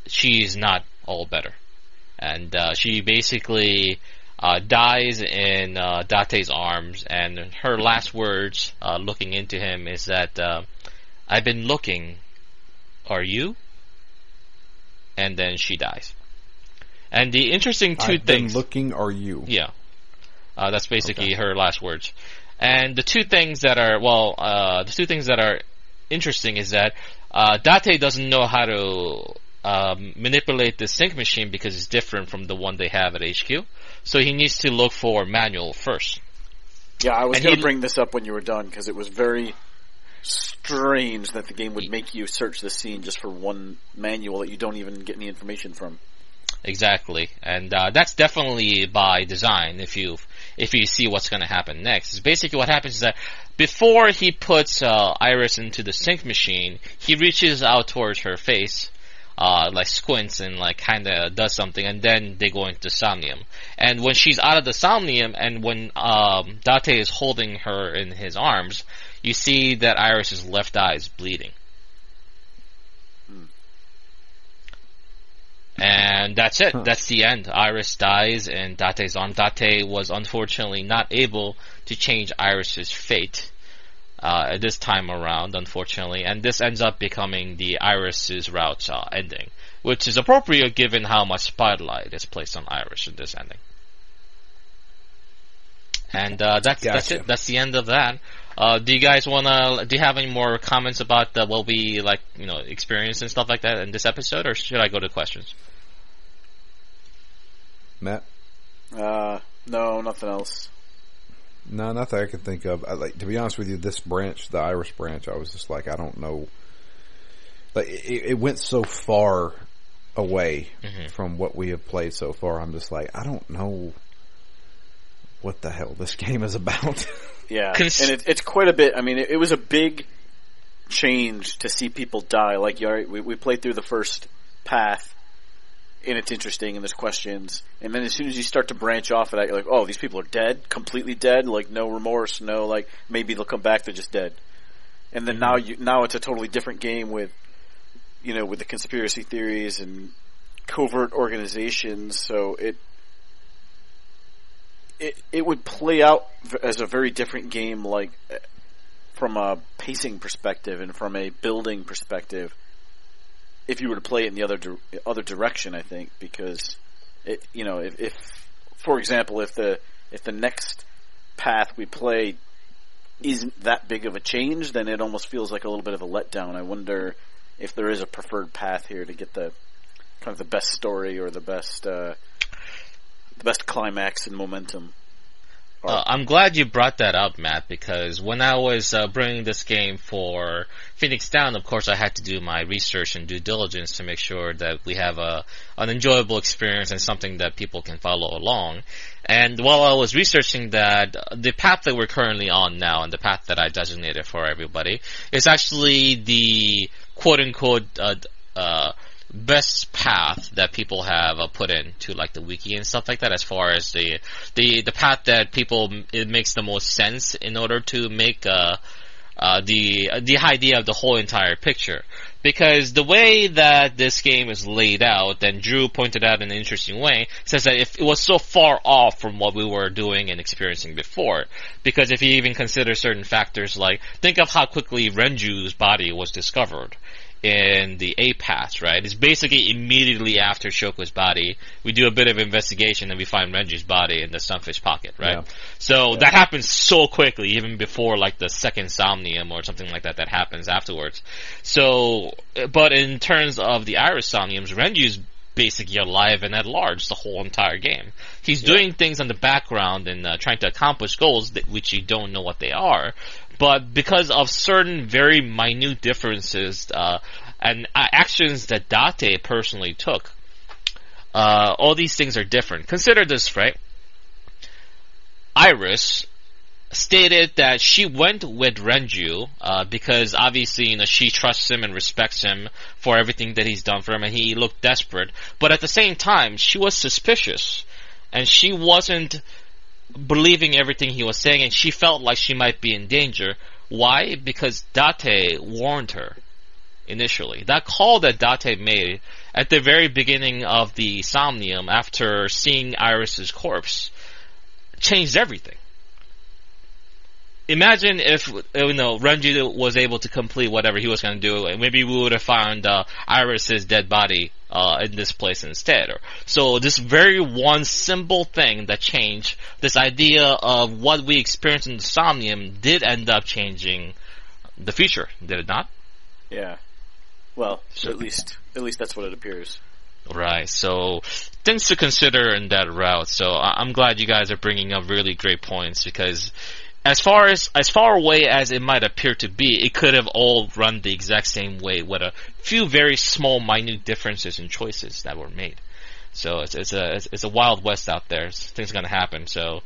she's not all better, and she basically dies in Date's arms, and her last words, looking into him, is that, "I've been looking, are you?" And then she dies. And the interesting two I've things... been looking, are you? Yeah. That's basically her last words. And the two things that are, interesting is that, Date doesn't know how to manipulate the sync machine because it's different from the one they have at HQ. So he needs to look for manual first. Yeah, I was going to bring this up when you were done because it was very strange that the game would make you search the scene just for one manual that you don't even get any information from. Exactly, and that's definitely by design. If you see what's going to happen next, is basically what happens is that before he puts Iris into the sync machine, he reaches out towards her face, like squints and like kind of does something, and then they go into Somnium. And when she's out of the Somnium, and when Date is holding her in his arms, you see that Iris's left eye is bleeding. And that's it. That's the end. Iris dies in Date's arm. Date was unfortunately not able to change Iris's fate this time around, unfortunately. And this ends up becoming the Iris's route ending, which is appropriate given how much spotlight is placed on Iris in this ending. And that's it. That's the end of that. Do you guys do you have any more comments about what we experienced and stuff like that in this episode, or should I go to questions? Matt? No, nothing else. No, nothing I can think of. To be honest with you, this branch, the Iris branch, I was just like, I don't know. Like, it went so far away from what we have played so far. I'm just like, I don't know what the hell this game is about. Yeah, and it's quite a bit. I mean, it was a big change to see people die. Like, we played through the first path, and it's interesting, and there's questions. And then as soon as you start to branch off of that, you're like, oh, these people are dead, completely dead, like no remorse, no, like, maybe they'll come back, they're just dead. And then now it's a totally different game with the conspiracy theories and covert organizations, so it would play out as a very different game, like from a pacing perspective and from a building perspective, if you were to play it in the other direction, I think, because if for example, if the next path we play isn't that big of a change, then it almost feels like a little bit of a letdown. I wonder if there is a preferred path here to get the kind of the best story or the best climax and momentum. I'm glad you brought that up, Matt, because when I was bringing this game for Phoenix Down, of course, I had to do my research and due diligence to make sure that we have an enjoyable experience and something that people can follow along. And while I was researching that, the path that we're currently on now and the path that I designated for everybody is actually the quote-unquote best path that people have put into like the wiki and stuff like that, as far as the path that it makes the most sense in order to make the idea of the whole entire picture. Because the way that this game is laid out, and Drew pointed out in an interesting way, says that if it was so far off from what we were doing and experiencing before, because if you even consider certain factors, like think of how quickly Renju's body was discovered in the A path, right? It's basically immediately after Shoko's body, we do a bit of investigation and we find Renju's body in the Sunfish pocket, right? Yeah. So that happens so quickly, even before like the second Somnium or something like that happens afterwards. So, but in terms of the Iris Somniums, Renju's basically alive and at large the whole entire game. He's doing things in the background and trying to accomplish goals which you don't know what they are. But because of certain very minute differences and actions that Date personally took, all these things are different. Consider this, right? Iris stated that she went with Renju because obviously she trusts him and respects him for everything that he's done for him, and he looked desperate. But at the same time, she was suspicious, and she wasn't believing everything he was saying, and she felt like she might be in danger. Why? Because Date warned her initially. That call that Date made at the very beginning of the Somnium after seeing Iris's corpse changed everything. Imagine if Renju was able to complete whatever he was going to do, and maybe we would have found Iris's dead body in this place instead. So this very one simple thing that changed this idea of what we experienced in the Somnium did end up changing the future, did it not? Yeah. Well, so, at least that's what it appears. Right. So things to consider in that route. So I'm glad you guys are bringing up really great points, because as far away as it might appear to be, it could have all run the exact same way with a few very small, minute differences in choices that were made. So it's a wild west out there. Things are gonna happen. So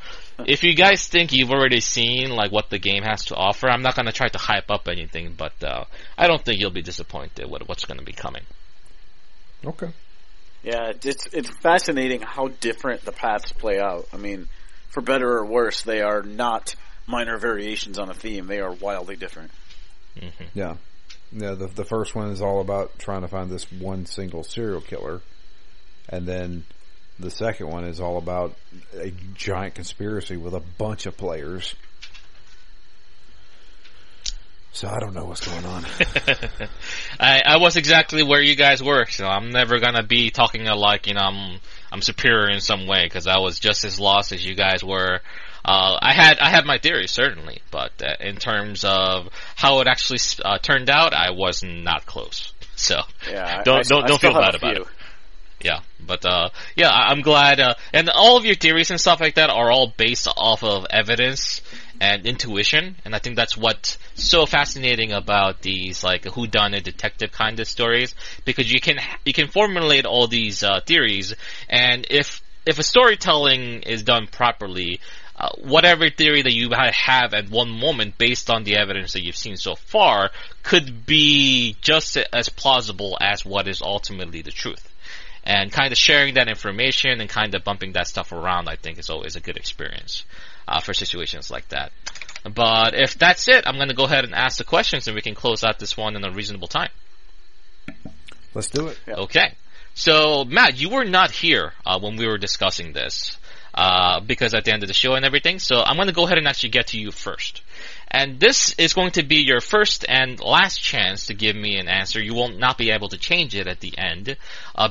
if you guys think you've already seen like what the game has to offer, I'm not gonna try to hype up anything, but I don't think you'll be disappointed with what's gonna be coming. Okay. Yeah, it's fascinating how different the paths play out. I mean, for better or worse, they are not minor variations on a theme. They are wildly different. Mm-hmm. Yeah. The first one is all about trying to find this one single serial killer, and then the second one is all about a giant conspiracy with a bunch of players. So I don't know what's going on. I was exactly where you guys were. So I'm never gonna be talking like I'm superior in some way, because I was just as lost as you guys were. I had my theory certainly, but in terms of how it actually turned out, I was not close. So don't feel bad about it. Yeah, but I'm glad. And all of your theories and stuff like that are all based off of evidence and intuition, and I think that's what's so fascinating about these like whodunit detective kind of stories, because you can formulate all these theories, and if a storytelling is done properly, whatever theory that you have at one moment based on the evidence that you've seen so far could be just as plausible as what is ultimately the truth. And kind of sharing that information and kind of bumping that stuff around, I think, is always a good experience for situations like that. But if that's it, I'm going to go ahead and ask the questions, and we can close out this one in a reasonable time. Let's do it. Yeah. Okay. So, Matt, you were not here when we were discussing this because at the end of the show and everything, so I'm going to go ahead and actually get to you first. And this is going to be your first and last chance to give me an answer. You will not be able to change it at the end,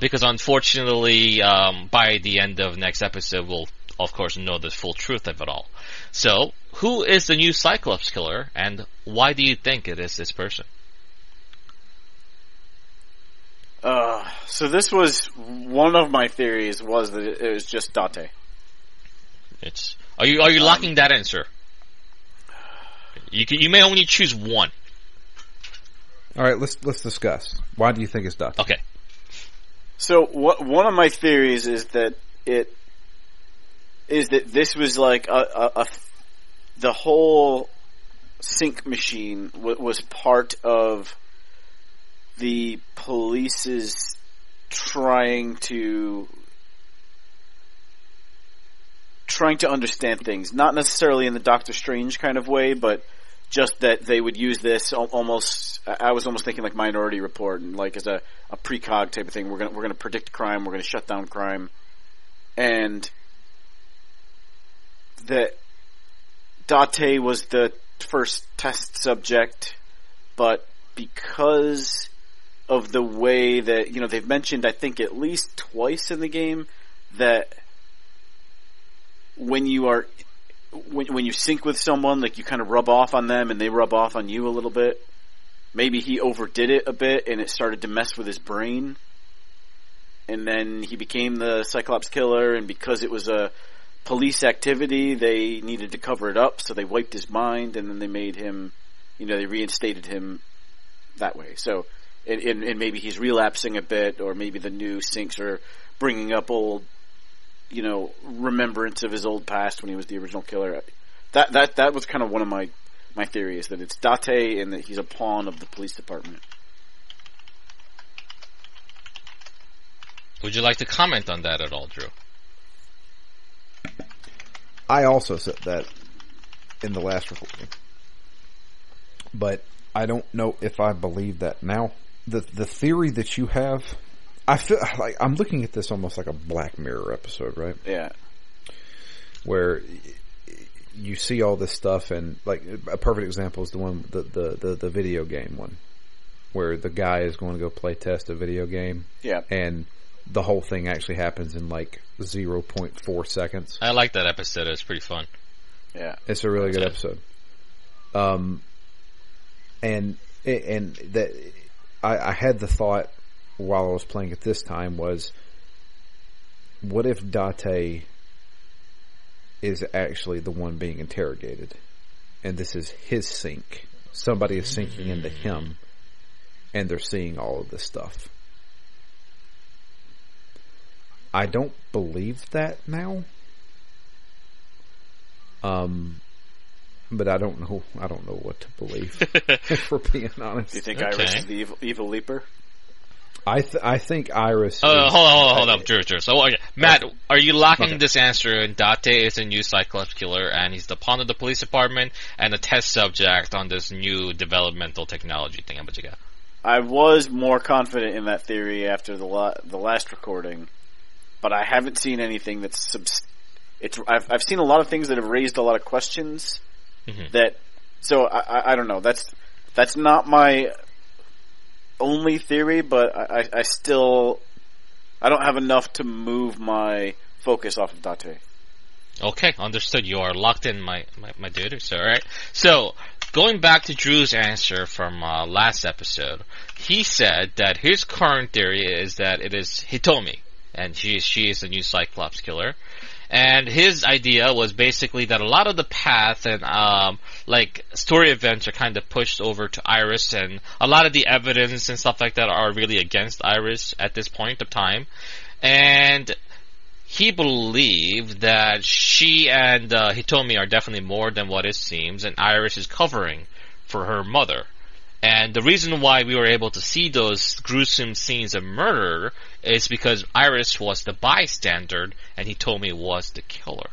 because unfortunately, by the end of next episode, we'll, of course, know the full truth of it all. So, who is the new Cyclops killer, and why do you think it is this person? So this was one of my theories, was that it was just Date. Are you locking that answer? You may only choose one. All right, let's discuss. Why do you think it's Date? Okay. So one of my theories is that this was like the whole sync machine was part of the police's trying to understand things, not necessarily in the Doctor Strange kind of way, but just that they would use this almost. I was almost thinking like Minority Report, and like as a precog type of thing. We're gonna predict crime. We're gonna shut down crime, and that Date was the first test subject, but because of the way that they've mentioned, I think at least twice in the game, that when you sync with someone, like you kind of rub off on them and they rub off on you a little bit. Maybe he overdid it a bit and it started to mess with his brain. And then he became the Cyclops killer, and because it was a police activity, they needed to cover it up, so they wiped his mind, and then they made him, they reinstated him that way. So, and maybe he's relapsing a bit, or maybe the new syncs are bringing up old, remembrance of his old past when he was the original killer. That was kind of one of my theories, that it's Date and that he's a pawn of the police department. Would you like to comment on that at all, Drew? I also said that in the last recording, but I don't know if I believe that now. The theory that you have, I feel like I'm looking at this almost like a Black Mirror episode, right? Yeah. Where you see all this stuff, and like a perfect example is the one, the video game one, where the guy is going to go play test a video game. Yeah. And the whole thing actually happens in like 0.4 seconds. I like that episode. It's pretty fun. Yeah. It's a really good episode. And that I had the thought while I was playing it this time was, what if Date is actually the one being interrogated, and this is his sync? Somebody is syncing into him, and they're seeing all of this stuff. I don't believe that now. But I don't know what to believe, if we're being honest. Do you think Iris is the evil leaper? I think Iris. Hold up, Drew. So, okay. Matt, are you locking this answer in? Date is a new Cyclops killer, and he's the pawn of the police department and a test subject on this new developmental technology thing. What you got? I was more confident in that theory after the last recording, but I haven't seen anything that's I've seen a lot of things that have raised a lot of questions. Mm-hmm. So I don't know. That's not my only theory, but I still don't have enough to move my focus off of Date. Okay, understood. You are locked in, my dude. So, alright. So, going back to Drew's answer from last episode, he said that his current theory is that it is Hitomi, and she is the new Cyclops killer. And his idea was basically that a lot of the path and story events are kind of pushed over to Iris, and a lot of the evidence and stuff like that are really against Iris at this point of time. And he believed that she and Hitomi are definitely more than what it seems, and Iris is covering for her mother. And the reason why we were able to see those gruesome scenes of murder is because Iris was the bystander and Hitomi was the killer.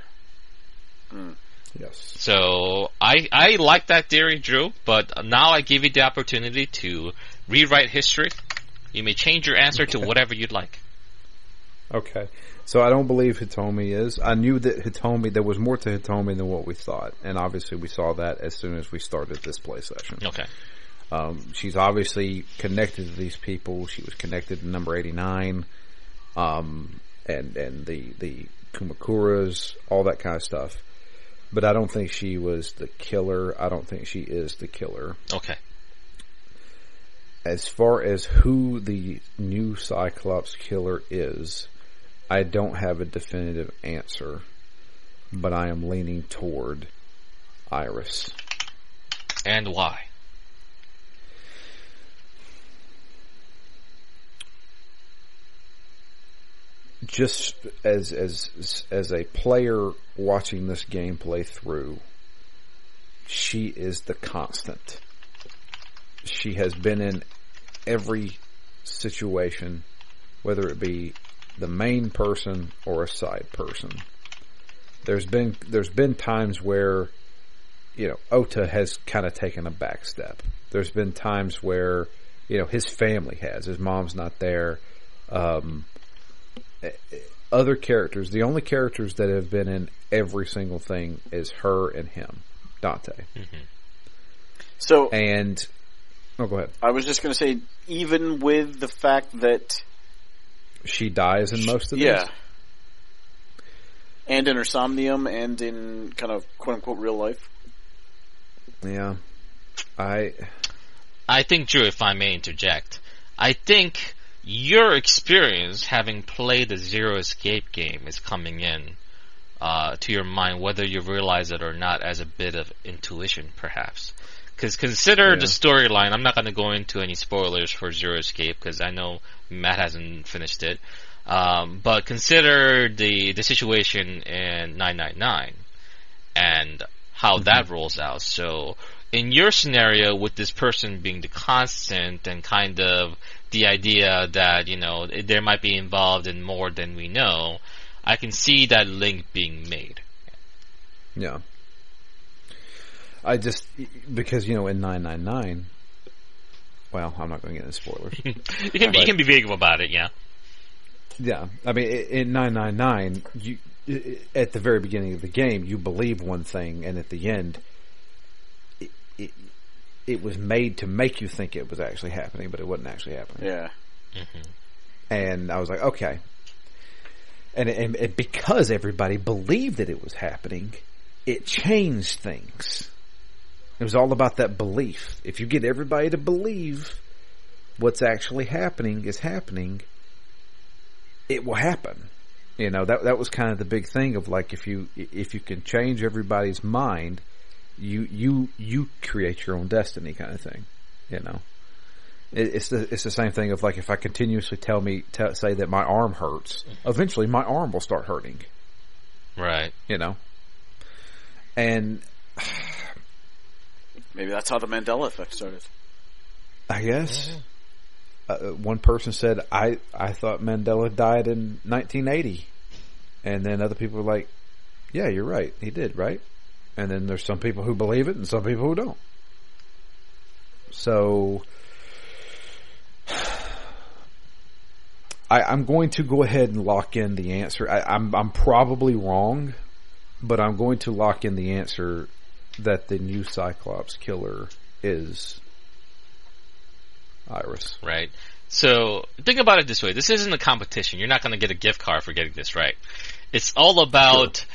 Yes. So I like that theory, Drew, but now I give you the opportunity to rewrite history. You may change your answer to whatever you'd like. Okay. So I don't believe Hitomi is. I knew that there was more to Hitomi than what we thought. And obviously we saw that as soon as we started this play session. Okay. She's obviously connected to these people. She was connected to number 89. And the Kumakuras, all that kind of stuff. But I don't think she was the killer. I don't think she is the killer. Okay. As far as who the new Cyclops killer is, I don't have a definitive answer, but I am leaning toward Iris. And why? Just as a player watching this gameplay through, she is the constant. She has been in every situation, whether it be the main person or a side person. There's been times where, Ota has kind of taken a back step. There's been times where, his family has. His mom's not there. Other characters, the only characters that have been in every single thing is her and him, Dante. Mm-hmm. So, go ahead. I was just going to say, even with the fact that she dies in most of these? Yeah. And in her Somnium and in kind of quote-unquote real life. Yeah. I think, Drew, if I may interject, I think your experience having played the Zero Escape game is coming in to your mind, whether you realize it or not, as a bit of intuition, perhaps. Because consider the storyline. I'm not going to go into any spoilers for Zero Escape because I know Matt hasn't finished it. But consider the situation in 999 and how that rolls out. So in your scenario, with this person being the constant and kind of the idea that, they might be involved in more than we know, I can see that link being made. Yeah. Because, in 999, well, I'm not going to get into spoilers. You can be vague about it, yeah. Yeah. I mean, in 999, at the very beginning of the game, you believe one thing, and at the end, it was made to make you think it was actually happening, but it wasn't actually happening. Yeah. Mm-hmm. And I was like, okay. And because everybody believed that it was happening, it changed things. It was all about that belief. If you get everybody to believe what's actually happening is happening, it will happen. That was kind of the big thing of like, if you can change everybody's mind, you create your own destiny, kind of thing. It's the same thing of like, if I continuously say that my arm hurts, eventually my arm will start hurting. Right. And maybe that's how the Mandela effect started. I guess. One person said, I thought Mandela died in 1980. And then other people were like, yeah, you're right. He did, right? And then there's some people who believe it and some people who don't. So I'm going to go ahead and lock in the answer. I'm probably wrong, but I'm going to lock in the answer that the new Cyclops killer is Iris. Right. So think about it this way. This isn't a competition. You're not going to get a gift card for getting this right. It's all about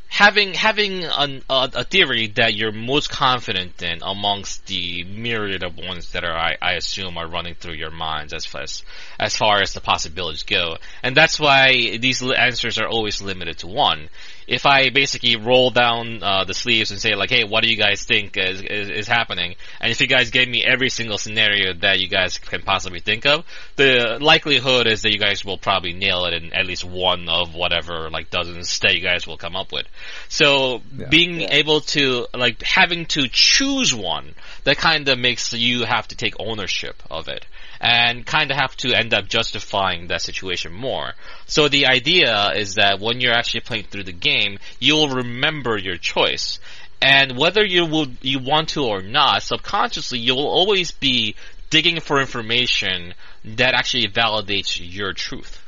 having a theory that you're most confident in amongst the myriad of ones that I assume are running through your minds as far as the possibilities go. And that's why these answers are always limited to one. If I basically roll down the sleeves and say, like, hey, what do you guys think is happening? And if you guys gave me every single scenario that you guys can possibly think of, the likelihood is that you guys will probably nail it in at least one of whatever, like, dozens that you guys will come up with. So being able to, like, having to choose one, that kind of makes you have to take ownership of it. And kind of have to end up justifying that situation more. So the idea is that when you're actually playing through the game, you'll remember your choice. And whether you want to or not, subconsciously you'll always be digging for information that actually validates your truth.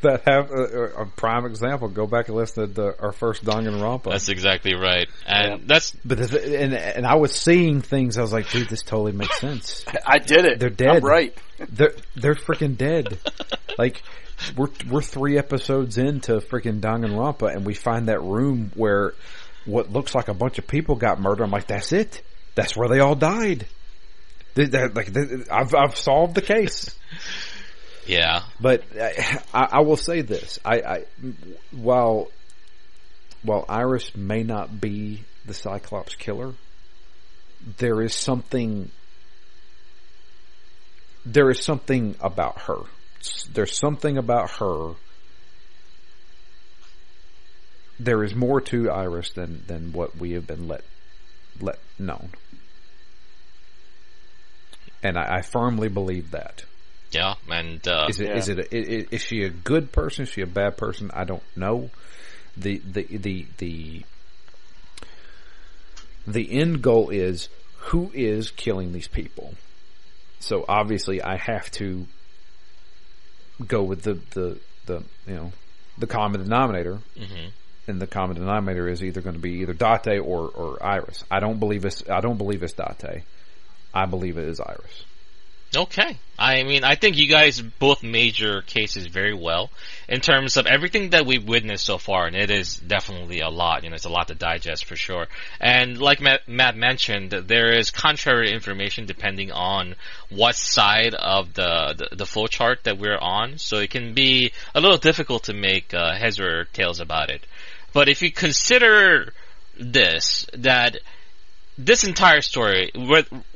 That have a prime example. Go back and listen to our first Danganronpa. That's exactly right, and and I was seeing things. I was like, dude, this totally makes sense. I did it. They're dead. I'm right. They're freaking dead. Like we're 3 episodes into freaking Danganronpa, and we find that room where what looks like a bunch of people got murdered. I'm like, that's it. That's where they all died. I've solved the case. Yeah, but I will say this: while Iris may not be the Cyclops killer, there is something about her. There's something about her. There is more to Iris than what we have been let known, and I firmly believe that. Yeah, and is she a good person? Is she a bad person? I don't know. The end goal is who is killing these people. So obviously, I have to go with the common denominator, and the common denominator is either going to be either Date or Iris. I don't believe it's Date. I believe it is Iris. Okay. I mean, I think you guys both made your cases very well in terms of everything that we've witnessed so far, and it is definitely a lot. You know, it's a lot to digest for sure. And like Matt mentioned, there is contrary information depending on what side of the flowchart that we're on, so it can be a little difficult to make heads or tails about it. But if you consider this entire story,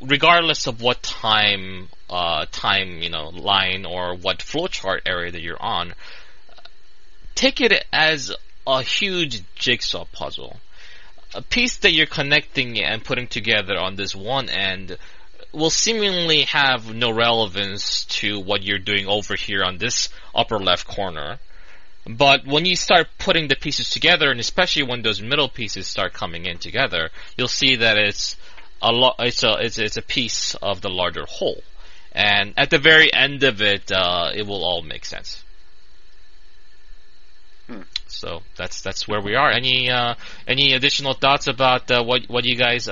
regardless of what time, line or what flowchart area that you're on, take it as a huge jigsaw puzzle. A piece that you're connecting and putting together on this one end will seemingly have no relevance to what you're doing over here on this upper left corner. But when you start putting the pieces together, and especially when those middle pieces start coming in together, you'll see that it's a piece of the larger whole. And at the very end of it, it will all make sense. So that's where we are. Any additional thoughts about what you guys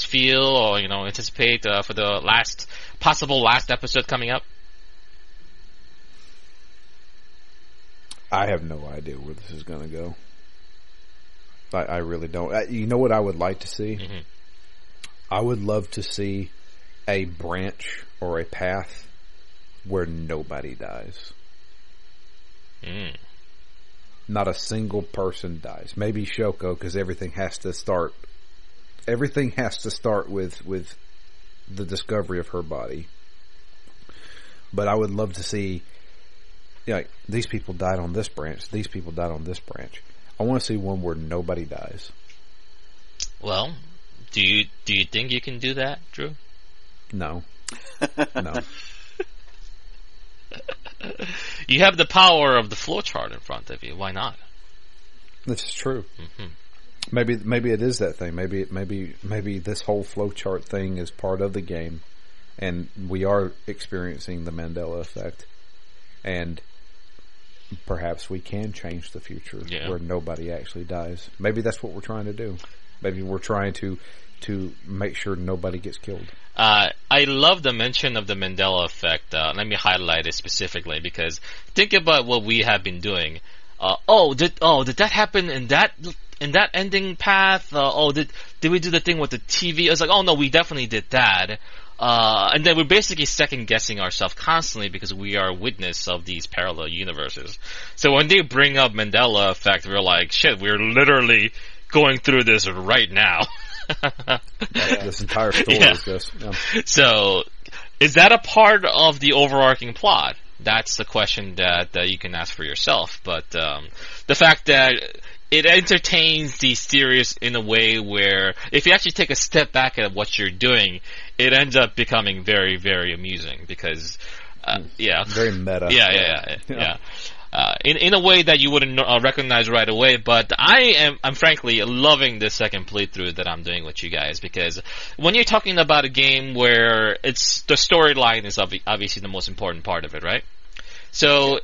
feel or anticipate for the possible last episode coming up? I have no idea where this is going to go. I really don't. You know what I would like to see? Mm-hmm. I would love to see a branch or a path where nobody dies. Not a single person dies. Maybe Shoko, because everything has to start with the discovery of her body. But I would love to see, these people died on this branch. These people died on this branch. I want to see one where nobody dies. Well, do you think you can do that, Drew? No. No. You have the power of the flowchart in front of you. Why not? This is true. Mm-hmm. Maybe it is that thing. Maybe this whole flowchart thing is part of the game, and we are experiencing the Mandela effect, and perhaps we can change the future where nobody actually dies. Maybe that's what we're trying to do. Maybe we're trying to make sure nobody gets killed. I love the mention of the Mandela effect. Let me highlight it specifically because think about what we have been doing. did that happen in that ending path? Did we do the thing with the TV? I was like, oh no, we definitely did that. And then we're basically second guessing ourselves constantly because we are witness of these parallel universes. So when they bring up Mandela effect, we're like, shit, we're literally going through this right now. This entire story is just. Yeah. So, is that a part of the overarching plot? That's the question that you can ask for yourself. But the fact that it entertains these theories in a way where, if you actually take a step back at what you're doing, it ends up becoming very, very amusing because, very meta. Yeah. In a way that you wouldn't recognize right away, but I'm frankly loving this second playthrough that I'm doing with you guys because when you're talking about a game where the storyline is obviously the most important part of it, right? So.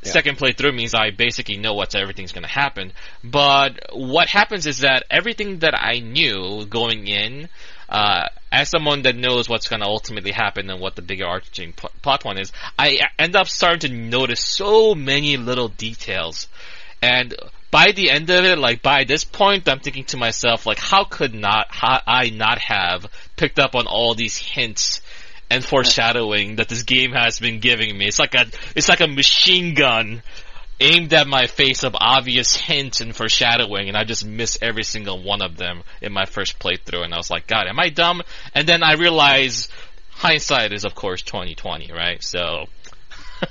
Second playthrough means I basically know everything's going to happen. But what happens is that everything that I knew going in, as someone that knows what's going to ultimately happen and what the bigger arching plot point is, I end up starting to notice so many little details. And by the end of it, like by this point, I'm thinking to myself, like, how I not have picked up on all these hints and foreshadowing that this game has been giving me? It's like a machine gun aimed at my face of obvious hints and foreshadowing, and I just miss every single one of them in my first playthrough. And I was like, God, am I dumb? And then I realized hindsight is, of course, 2020, right? So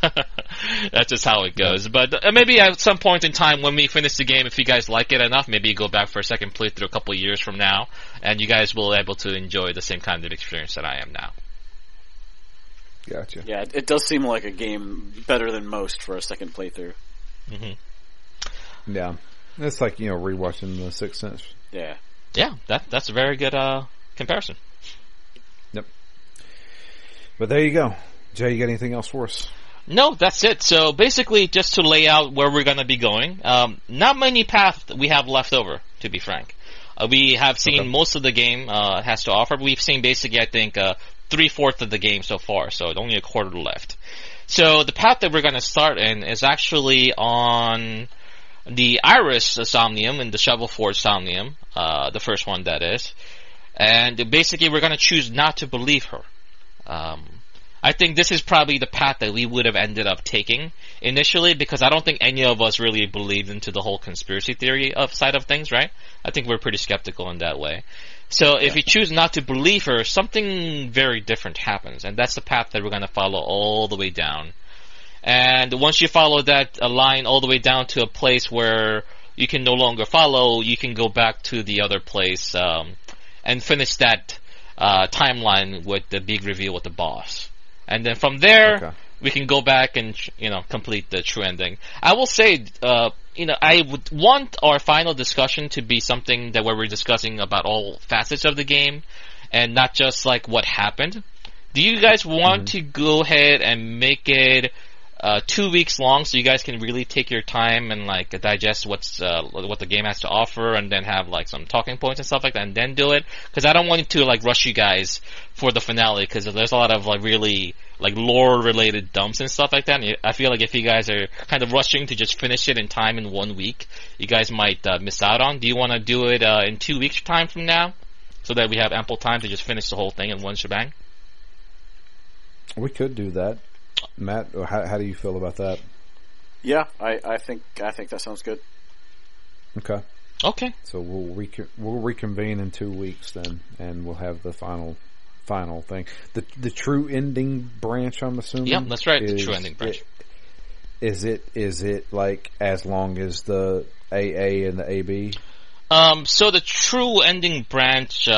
that's just how it goes. But maybe at some point in time when we finish the game, if you guys like it enough, maybe go back for a second playthrough a couple of years from now, and you guys will be able to enjoy the same kind of experience that I am now. Gotcha. Yeah, it does seem like a game better than most for a second playthrough. Mm-hmm. Yeah, it's like rewatching The Sixth Sense. Yeah. Yeah, that's a very good comparison. Yep. But there you go, Jay. You got anything else for us? No, that's it. So basically, just to lay out where we're going to be going. Not many paths we have left over, to be frank. We have seen most of the game has to offer. We've seen basically, I think, 3/4 of the game so far, so only a quarter left. So the path that we're going to start in is actually on the Iris Somnium and the Shovel Forge Somnium, the first one that is. And basically we're going to choose not to believe her. I think this is probably the path that we would have ended up taking initially, because I don't think any of us really believed into the whole conspiracy theory side of things, right? I think we're pretty skeptical in that way. So if you choose not to believe her, something very different happens, and that's the path that we're going to follow all the way down. And once you follow that line all the way down to a place where you can no longer follow, you can go back to the other place and finish that timeline with the big reveal with the boss. And then from there, we can go back and complete the true ending. I will say, I would want our final discussion to be something that where we're discussing about all facets of the game, and not just like what happened. Do you guys want to go ahead and make it 2 weeks long, so you guys can really take your time and like digest what the game has to offer, and then have like some talking points and stuff like that, and then do it? Because I don't want to like rush you guys for the finale, because there's a lot of like really like lore related dumps and stuff like that. And I feel like if you guys are kind of rushing to just finish it in time in 1 week, you guys might miss out on. Do you want to do it in 2 weeks time from now, so that we have ample time to just finish the whole thing in one shebang? We could do that. Matt, how do you feel about that? Yeah, I think that sounds good. Okay. So we'll reconvene in 2 weeks then, and we'll have the final thing. The true ending branch, I'm assuming. Yeah, that's right. The true ending branch. Is it like as long as the AA and the AB? So the true ending branch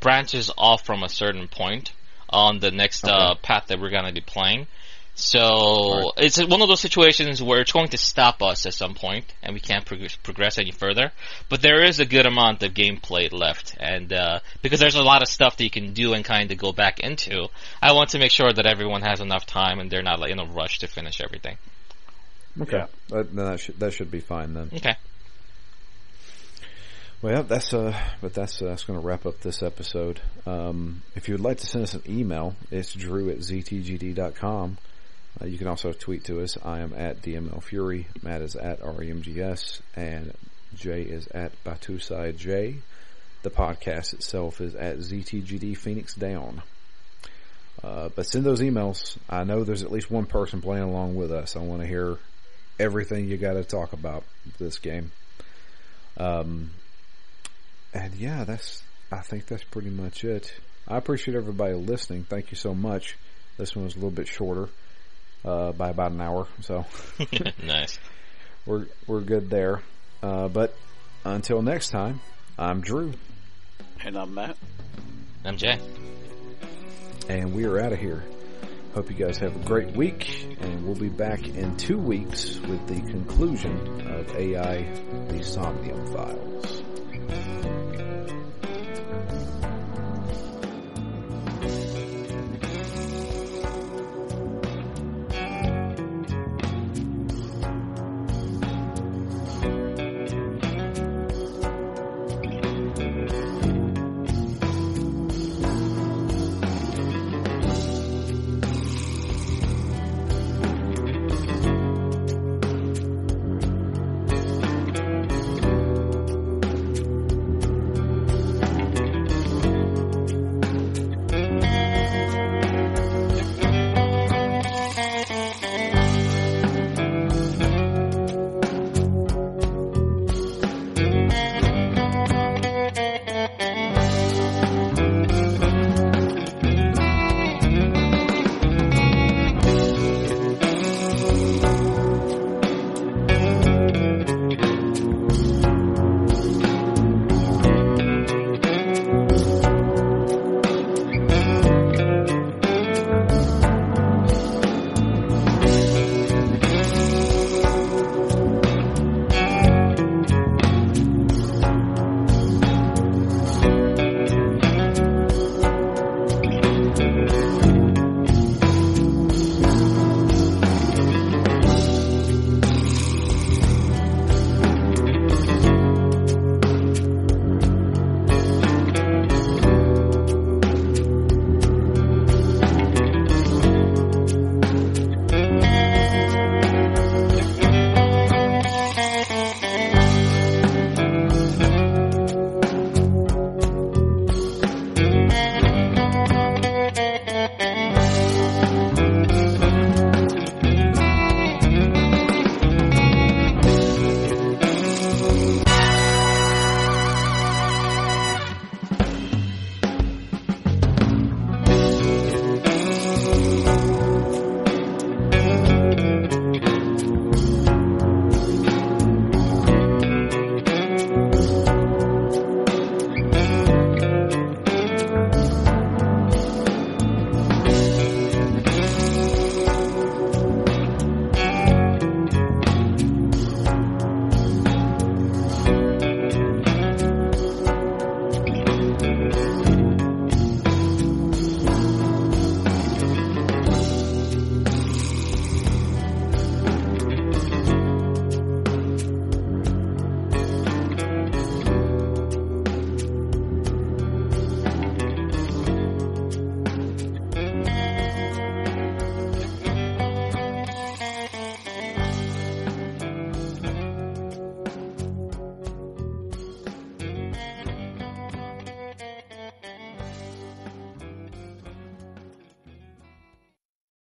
branches off from a certain point on the next path that we're going to be playing. So it's one of those situations where it's going to stop us at some point, and we can't progress any further. But there is a good amount of gameplay left, and because there's a lot of stuff that you can do and kind of go back into, I want to make sure that everyone has enough time and they're not like in a rush to finish everything. Okay, then that should be fine then. Okay. Well, that's going to wrap up this episode. If you would like to send us an email, it's drew@ztgd.com. You can also tweet to us. I am at DML Fury, Matt is at REMGS, and Jay is at Batusai J. The podcast itself is at ZTGD Phoenix Down. But send those emails. I know there's at least one person playing along with us. I want to hear everything you got to talk about this game. And yeah, I think that's pretty much it. I appreciate everybody listening. Thank you so much. This one was a little bit shorter, by about an hour. So nice. We're good there. But until next time, I'm Drew. And I'm Matt. I'm Jay. And we are out of here. Hope you guys have a great week, and we'll be back in 2 weeks with the conclusion of AI, the Somnium Files.